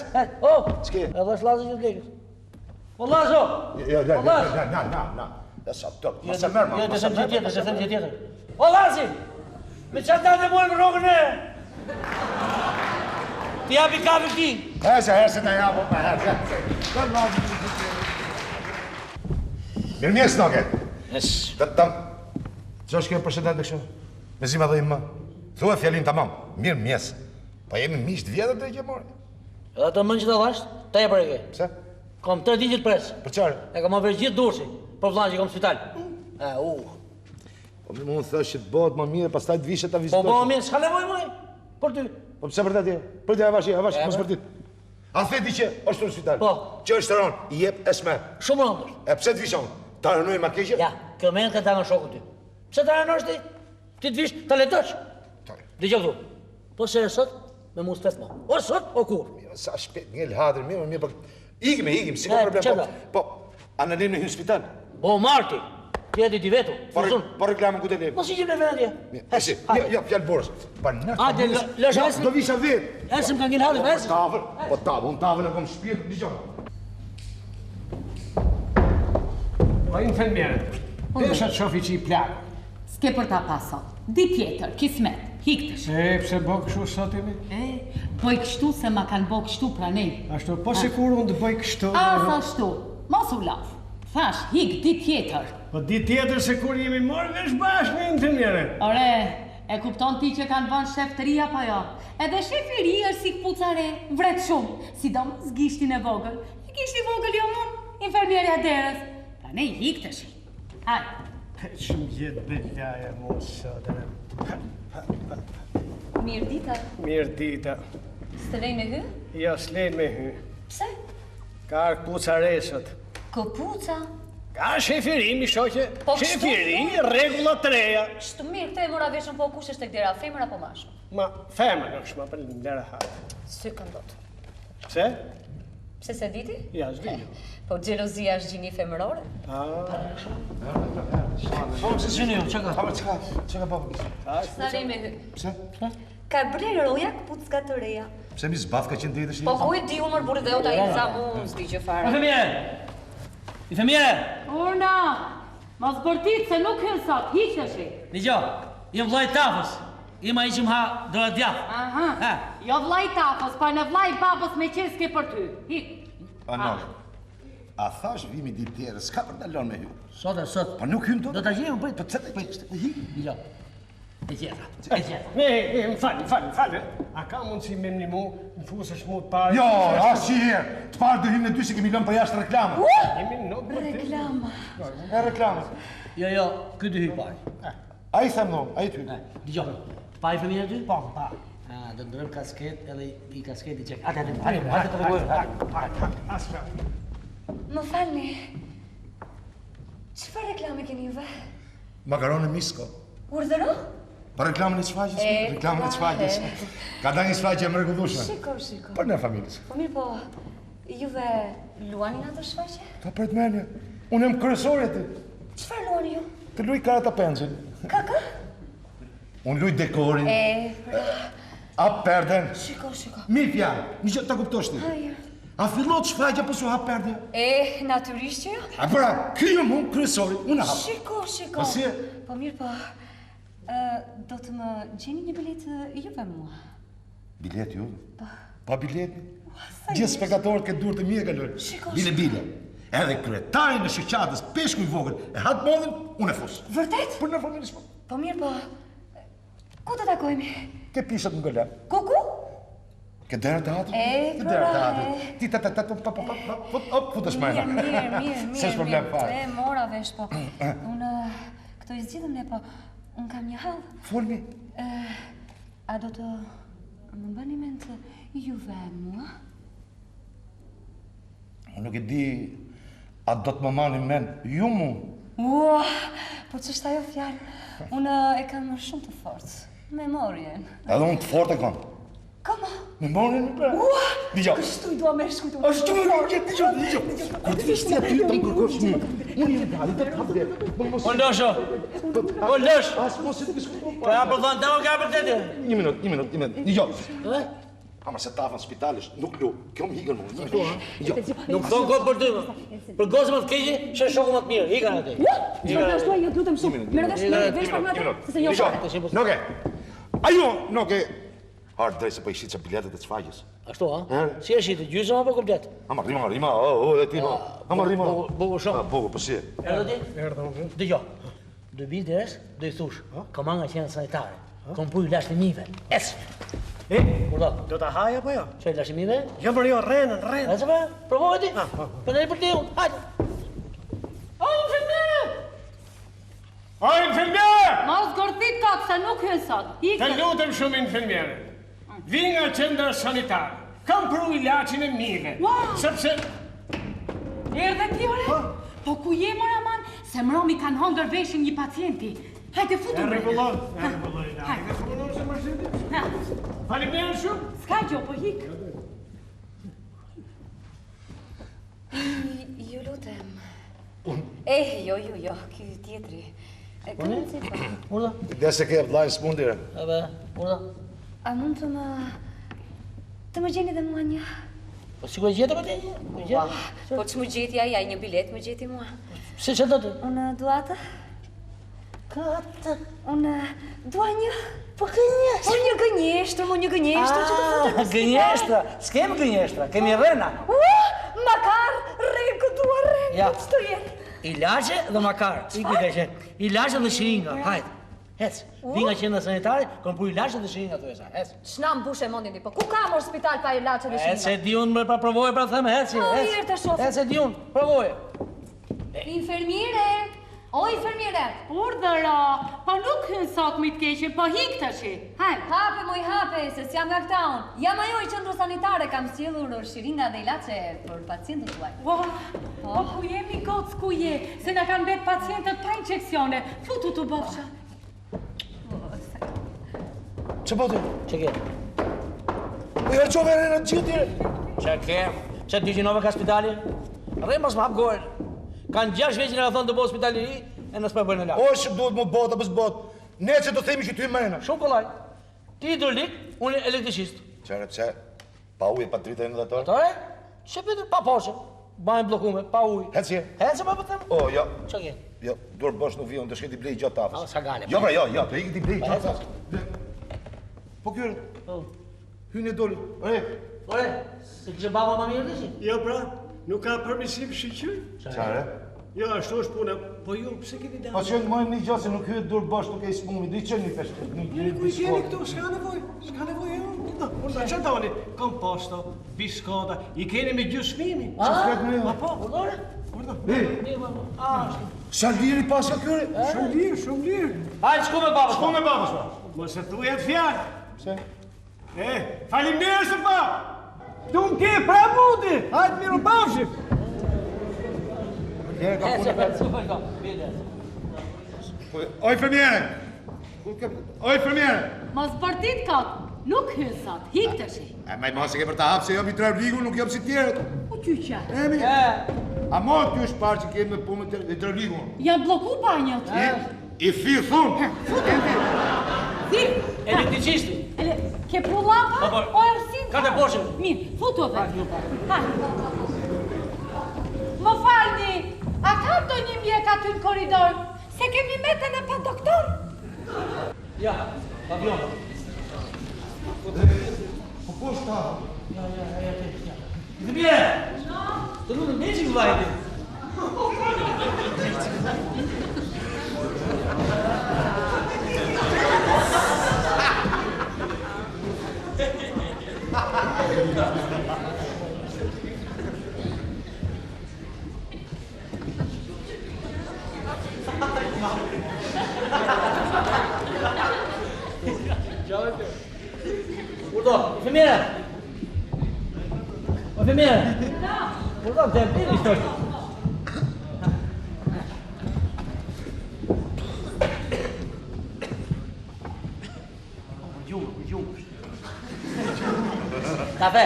Oh, Ç'ke? edhe shlazë që t'legës. Vallazo! Na. Ja sa top. Mos e merr, Jo, të them gjë tjetër, të them gjë tjetër. Vallazi! Me çfarë dalë mua në rrogën e? Ti japi kafe ti. Herse ta japo pa herse. Mirëmjes noke. Tam. Ço shkë përshëndet me kështu? Me zima dhe ima. Thua fjalin tamam. Mirëmjes. Po jemi miq të vjetër të që mori. Edhe të mend që ta dhash, ta jep rege. Pse? Kom 3 ditë pres. Për çfarë? E kam marrë gjithë dursi. Për vllazë që kam në spital. Po më mund thash që të bëhet më mirë, pastaj të vishet ta Po vizitosh. po mirë, s'ka nevojë më. Për ty. Po pse vërtet je? Për të avash, mos për ditë. A theti që është në spital? Po. Që është rënë, i jep esme. Shumë rëndër. E pse të vishon? Ta rënoj ma keqe? Ja, kjo mend ka ta nga shoku ty. Pse ta rënosh ti? Ti të vish ta letosh. Dëgjoj këtu. Po se sot me mos tet më. O sot o kur. Sa shpejt ngel hadër, mirë, po ikim, si ka problem. Po, a në lejmë në hynë spital? Po Marti, ti jeti ti vetu. Po reklamën ku të lejmë? Mos i gjim në vendje. Esi, jo, fjalë borës. Pa në Hajde, lësh esim. Do visha vetë. Esim ka ngel hadër, esim. Tavën e kom shpirë, diqo. Po infermiere, desha të shofi që i plakë. S'ke për ta pasot. Di tjetër, kismet, hiktesh. Pse bo kështu sot imi? Bëj kështu se ma kanë bo kështu pranej. Ashtu, po se kur unë të bëj kështu. Ashtu, mos u laf. Thash, hik, di tjetër. Po di tjetër se kur jemi morë vesh bashkë me infermiere. Ore, e kupton ti që kanë vënë shef të ri apo jo? Edhe shefi i ri është si kpuca re, vret shumë. Sidomos gishtin e vogël. I gishti vogël jo mun, infermierja derës. Pranej hiktesh. Hajde. Shumë jetë belaja mos sot. Mirë dita. Mirë dita. S'të lej me hy? Jo, s'lejnë me hy. Pse? Ka këpuca re sot. Këpuca? Ka shefiri, mi shoqe. Po, Shefiri, regullat të reja. Shtu mirë, te e mora veshën po kush është tek dera, femër apo mashkull? Ma, femër është ma për lera hatë. Sy këndot. Pse? Pse se diti? Ja, s'di. Po xhelozia është gjini femërore? Po se syni ju, çka? Çka baba kishte? S'të lej me hy. Pse? Ka bler roja këpucka të reja. Pse mi zbath ka qenë ditësh? Po ku i di umër burri dhe ota i ca mu s'di që fare. I femjere! Urna, mos bërtit se nuk hyn sot, hiqeshi. Dëgjoj, jem vllai Tafës. Ima ishim ha do të djath. Aha. Jo vllai Tafës, pa në vllai babës me qeske për ty. Hik. Anoj. A thash vimi ditë tjetër, s'ka për dalon me hy. Sot. Po nuk hyn dot. Do ta gjejmë bëj. Po pse të hi? Dëgjoj. E tjetra. Me, falë. A ka mundësi me një mu, në fusësh mu të parë? Jo, as që herë. Të parë do hym në dy se kemi lënë për jashtë reklamë. Jemi në Reklama. E reklamë. Jo, ky dy hy pari. Ai them no, ai ty. Dëgjoj. Pa i femjere ty? Pa. Do ndërëm kasket edhe i kasket i qek. Hajde të regojmë. Asra. Më falni. Çfarë reklame keni juve? Makaronë misko. Urdhëro? Pa reklamën e çfaqjes, reklamën e çfaqjes. Ka dhënë çfaqje e mrekullueshme. Shiko. Për në familjes. Po mirë po, juve luani në atë shfaqje? Ta për të menje. Unë jam kryesori aty. Çfarë luani ju? Të luj karata penxil. Kaka? Unë luj dekorin. Hap perden. Shiko. Mirë fjalë. Një që ta kuptosh ti. A fillot shfaqja po s'u hap perdja? Natyrisht që jo. A pra, ky jam unë kryesori, unë hap. Shiko. Po si? Po mirë po, do të më gjeni një bilet juve mua. Bilet ju? Pa bilet? Gjithë spektatorët këtë dur të mje kalojnë. Bile. Edhe kryetari në shoqatës peshku i vogël e hat modhin, unë e fus. Vërtet? Për në familjes po. Po mirë po, ku të takojmë? Ke pishat në golem. Ku? Ke derë të hatër? Ke pra, derë të hatër. Ti futesh majna. Mirë. S'esh problem fare. Mora vesh po. Unë këto i zgjidhem ne po. Unë kam një hall. Folmi. A do të më bëni mend juve mua? Unë nuk e di A do të më mani men ju mu? Ua, po që shta jo fjallë, unë e kam shumë të fortë, memorien. Edhe unë të fort e kam. Kama? Memorien në për? Ua, Digjo. kështu i dua me shkujtu. Ashtu me digjo. Kur të vishti aty të më kërkosh një. Unë jemi gali, të prapë dhe. O lësho! O lësh! As mos e të diskutu. Ka për thënë, ka për të të. Një minut. Digjo. Ama se ta afën spitalisht, nuk lu. Kjo më higën mu. Nuk thonë kohë për ty, më. Për gozë më të keqi, shë shokë më të mirë. Hikan atë. Qëpër të ashtuaj, jo të lutem shumë. Mërë vesh për më atë, se se jo shakë. Noke. Ajo, noke. Hard drejt se për ishit që biletet e të shfaqës. Ashtu, ha? Si e shqitë, gjysëm apo komplet? Ama rima, dhe ti no. Ama rima. Bogu shumë. Bogu, për si e. Erdë ti? Dëgjo. Do bi deres, do i thush. Komanga qenë sanitare. Kom puj lash të mive. Es! Do ta haj apo jo? Qoj lash të mive? Jo për jo, renën. E se pa? Provoj ti? Për në i për ti unë. Hajde! O, infermiere! O, infermiere! Mos gordit kokë, se nuk hyn sot. Të lutem shumë, infermiere. Vi nga qendra sanitare. Kam pru ilaqin e mive. Sepse... Erdhe ti, ore? Po ku je, mora man? Se mromi kanë hongër veshin një pacienti. Hajde, futu me. Rregullon. Hajde. Faleminderit shumë. S'ka gjo, po hik. Ju lutem. Jo, ky tjetri. Kënë si pa? Urda? Dhe se ke vlajnë s'mundire. Ebe, urda? A mund të më gjeni dhe mua një? Po si ku e gjetë për ti? Po që më gjeti aja, një bilet më gjeti mua. Si që do të? Unë dua atë? Këtë? Unë dua një... Po gënjeshtër? Po një gënjeshtër që të futër. Gënjeshtra? S'kem gënjeshtra, kemi rena. Makar, rreku dua rreku, Ja. që të jetë. Ilaçe dhe makar. Iku ka qenë. Ilaçe dhe shiringa. Hajde. Hec. Vi nga qendra sanitare, kom pu ilaçe dhe shiringa thuesa. Hec. Shna mbushe mondin ti, po ku ka mor spital pa ilaçe dhe Hec shiringa? se di unë pra provoje pra them, hec. Mirë të shoh. Hec se di unë, provoje. Infermiere! O, infermiere! Urdhëra, po nuk hyn sot mi të keqe, po hik tash. Hajde. Hape, moj hape, se s'jam nga këta unë. Jam ajo i qendrës sanitare, kam sjellur shiringa dhe ilaçe për pacientët tuaj. Po ku jemi gocë ku je, se na kanë bet pacientët pa injeksione. Futu të bofsha. Që po të? Që ke? Po jërë qove rena të gjithë tjere. Që ke? Që të gjinove ka spitali? Rrej mos më hap gojën. Kanë 6 veqin e ka thonë të bo spitali ri, e nësë për bëjnë në lakë. O, që duhet më botë, apës botë. Ne që do themi që ty më rena. Shumë kolaj. Ti hidrolik, unë elektricist. Qere, pse? Pa ujë, pa drita e në datore? Datore? Që pëtër pa poshe. Bajnë blokume, pa ujë. Hecje? Hecje pa pëtëm? O, jo. Që ke? Jo, dur bosh nuk vion, të shketi blej gjatë tafës. Sa gale. Jo, pra, jo, të ikiti blej gjatë tafës. Po kjërë, hynë e doli. Ore, se kështë baba ma mirë të shi? Jo, pra, nuk ka përmisim shqyqyr? Qare? Jo, ashtu është puna. Po ju, pse keni dalë? Po që në mojnë një gjatë se nuk hyet dur bosh nuk e i smumi, do i qenë një feshtë. Ku jeni këtu, s'ka nevoj, unë që doni, komposto, biskota, i keni me gjusmimi. Po, urdore? Sa liri pas ka kjore? Shumë lirë. Hajde, shku me babës. Shku me babës, pa. Mos e thuj e fjallë. Pse? Faleminderit se pa. Tu më ke pra mundi. Hajde miru bafshim. Oj, femjere! Oj, femjere! Mos bërtit kokë, nuk hyn sot. Hik tash. E maj mos e ke për ta hapë se jam i trevligu, nuk jam si tjerët. U qyqa. Emi? A mo ty është parë që kemë me punë të trevligu? Ja bloku banjët. I firë thunë. Si? Elektricisti. Ke pru lampa? O ersin? Ka të poshe. Mirë, futu dhe. Më falni, a ka do një mjek aty në koridor? Se kemi metën e pa doktor? Ja, pavion. Po po shta? Ja. Dhe bje! Të lutë në që vajti. Urdo, infermiera! O infermiera! Urdo, të e pili shtë. Kafe.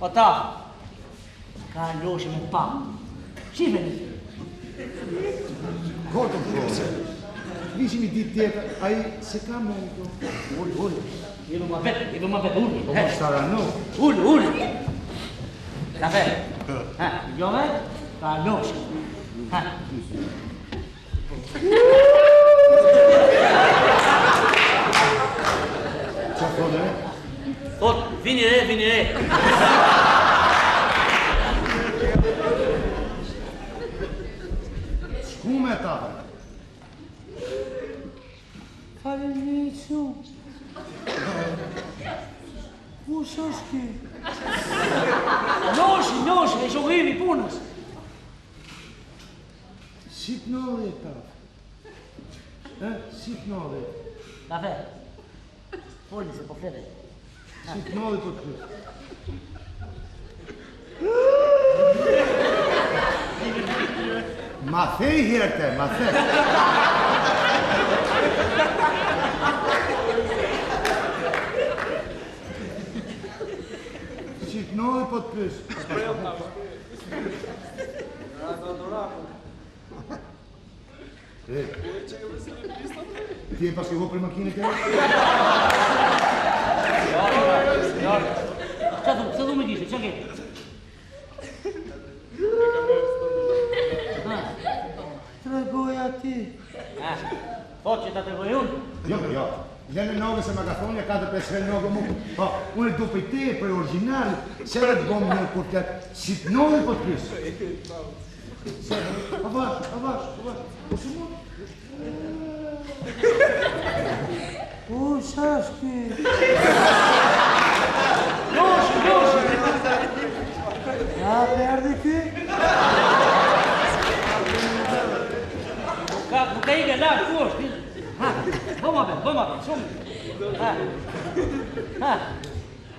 O ta. Ka loshi me pa. Shifeni. Kotëm profesor. Vishim I ditë tjetër, ai se ka mendon. Uli. Jedu ma vet, uli. Po mos tarano. Uli. Kafe. Jove, ka loshi. Qa thonë? Thot, vini re. Shku me ta. Faleminderit shumë. Kush është ky? Loshi, e shohimi punës. Si t'nodhe ta. Si t'nodhe. Kafe. Folni se po flete. Si t'nodhe po t'flet. Ma thej hirte, ma thej. Si t'nodhe po t'pys. Ti e pas ke ho për makinën të? Qa du me dishe, qa ke? Tregoja ti. Thot që ta tregoj unë? Jo. Lene nove se magafonja ka të pesre nove mu. Po, unë e du për te, për originali, se dhe të gomë një kur tjetë, si të nove po të pysë. Avash. Po së mund? Kush është ky? Loshi! Ja, perdi ky? Nuk ka ike lartë, ku është? Bëma be, shumë.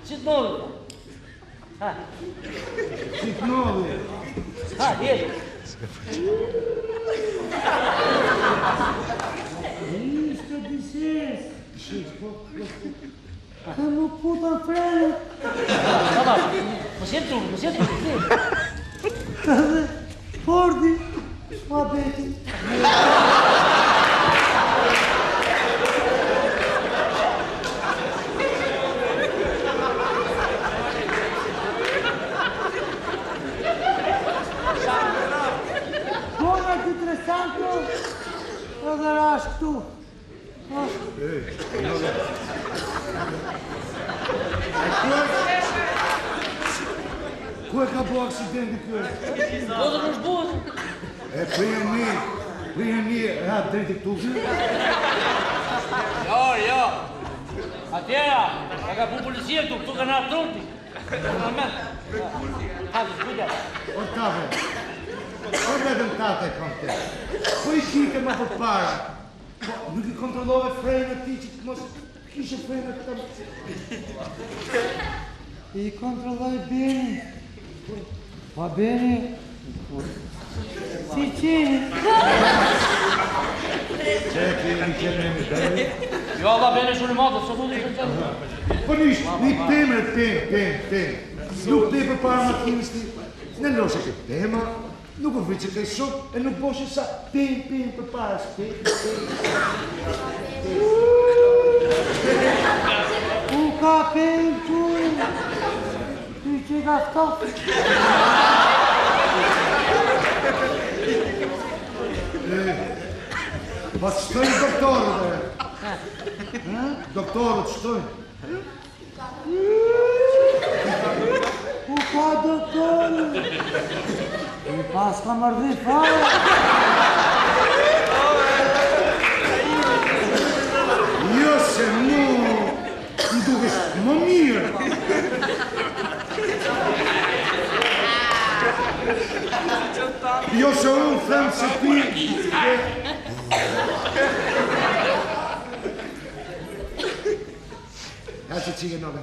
Si të nodhe? Si të nove. Jedu. Ishte dishes. Ka nuk puta frenet. Më sjetë të unë. Edhe Fordi, ma beti. Kona të interesanto, edhe rash këtu. Ku e ka bo aksidenti kjo? Do të nësh buzë. E prijen një, e ha drejti këtu. Jo. Atjera, e ka pu policia këtu ka nga trunti. Normalment. Hajde, kujtja. O tafe, o vetëm tate kom te. Po I kike ma për para. Po, nuk I kontrollove frejnë ti që mos kishe frejnë të tam. I kontrolloj Beni. Pa Beni, si qeni. Qeki, I qene më Beni. Jo, Allah bene shumë i madhë, së du të ishtë qenë. Po një temre, tem. Nuk te për para makinës ti. Në loshe ke tema, nuk u vriqe ke shumë, e nuk boshe sa tem për para. U ka pen tuj. Ty që ka stop. Po të shtojnë doktorët e? Doktorët shtojnë? U ka doktorë. I pas ka mërdi fare. Jo se mu, më dukesh më mirë. Jo se unë them se ti... Hajde qike nove.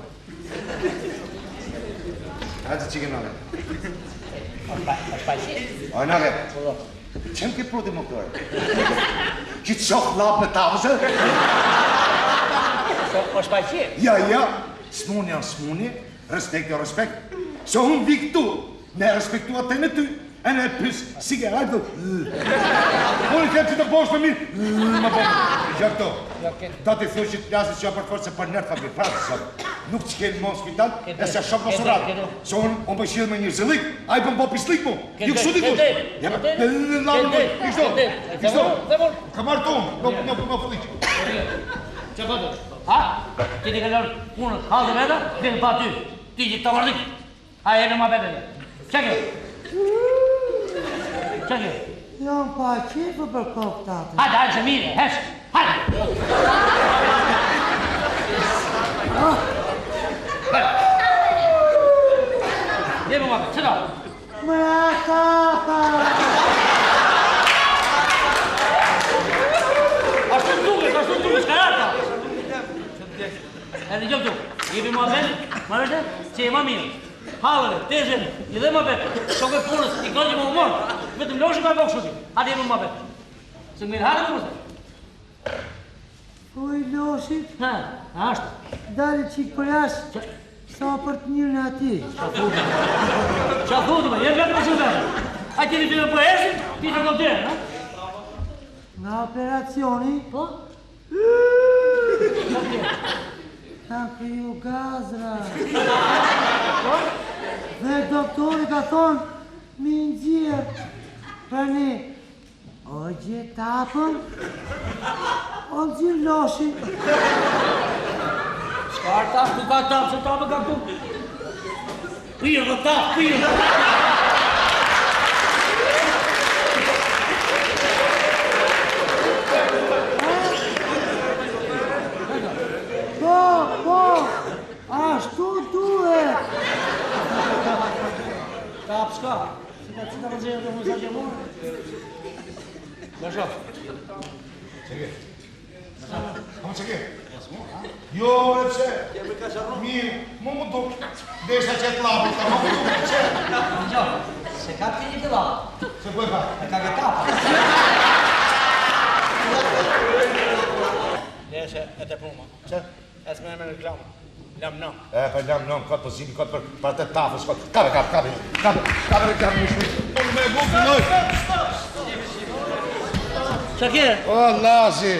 O nove, qem ke proti më këtore? Ki të shohë lapë në tavëzë? O shpajqie? Ja, smuni, respekt o respekt. Se unë vi këtu, me respektua të në ty, e në pys, si ke hajtë, unë i kem që të bosh me mirë, më bosh. Gjë këto, do t'i thush që t'lasë që për forë se për nërë fabri, prasë sot. Nuk që kenë mon spital, e se shumë mosurat. Se unë bëshilë me një zëlik, a i bën po pislik mu. Ju kështu t'i thush. Kështu, ka marrë tonë, në fëlliqë. Që bëtë? Ha? Që t'i kalorë punët, halë dhe veta, dhe në pa ty. Ti që të mërdik. Ha, e në ma bete dhe. Që ke? Që ke? Jam pa qefë për kokë, tate. Hajde, hajde, se mire, heshë. Hajde! Deve ma bete, që do? Mëra kapa! Ashtu të duke, shkarata! E në gjëmë tu, jemi ma bete, ma vete, që e ma mirë. Halëve, tezën, i dhe ma bete, shokë e punës, i këtë që më umorë, vetëm loshë ka e bëkë shuti, hajde jemi ma bete. Se mirë hajde të mëse. Po i loshit, Ha, ashtu. dali qikë për jashtë, sa për të njërën ati. Qa thutë me, jenë vetë më shumë vetë. A ti një të në përhesin, ti të këmëterë, ha? Nga operacioni, Po? ka kriju gazra. Dhe doktori ka thonë, mi nëzirë, për një, o gjë tapën, o nëzirë loshin. Shkar tapë, ku ka tapë, se tapë ka këtu. Pyrë dhe tapë, pyrë dhe tapë. Po, ashtu duhet. Tapë shka, si ka cita rëzirë të mësa që morë. Në shofë. Që ke? Kamu që ke? Jo, e pse? Mirë, më duk. Desha që e të lapë, ka më duk, e pse? Gjo, se ka të një të lapë. Se ku e ka? E ka tapë. Deshe, e të pruma. Që? E s'me me reklamë. Lam në. E, pa lam në, këtë pozimi, këtë për atë tafës, këtë. Kabe reklamë në shmi. Unë me gukë nëjë. Që kje? O, Lazi.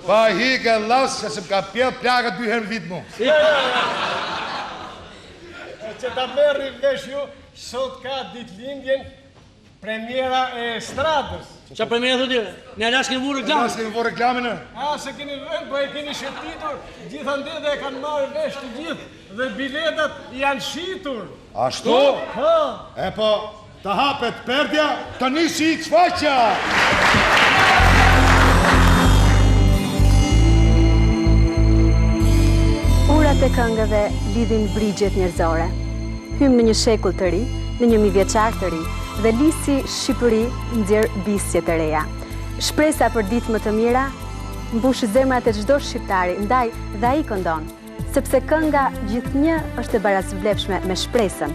Pa hike, Lasë, se m'ka pjellë plaga 2 herë në vitë mu. Që ta merri vesh ju, sot ka ditëlindjen premiera e estradës. Qa premiera të tjere? Ne alash keni vu reklamë? Lasë kemi vu reklamin e? A, se keni vënë, po e keni shëtitur, gjithande dhe e kanë marrë vesh të gjithë, dhe biletat janë shitur. Ashtu? Ha! E po, të hapet perdja, të nisi i qfaqa! Urat e këngëve lidhin brigjet njerëzore. Hym në një shekull të ri, në një mijëvjeçar të ri, dhe Lisi Shqipëri nxjerr bisje të reja. Shpresa për ditë më të mira mbush zemrat e çdo shqiptari, ndaj dhe ai këndon, sepse kënga gjithnjë është e barazvlefshme me shpresën.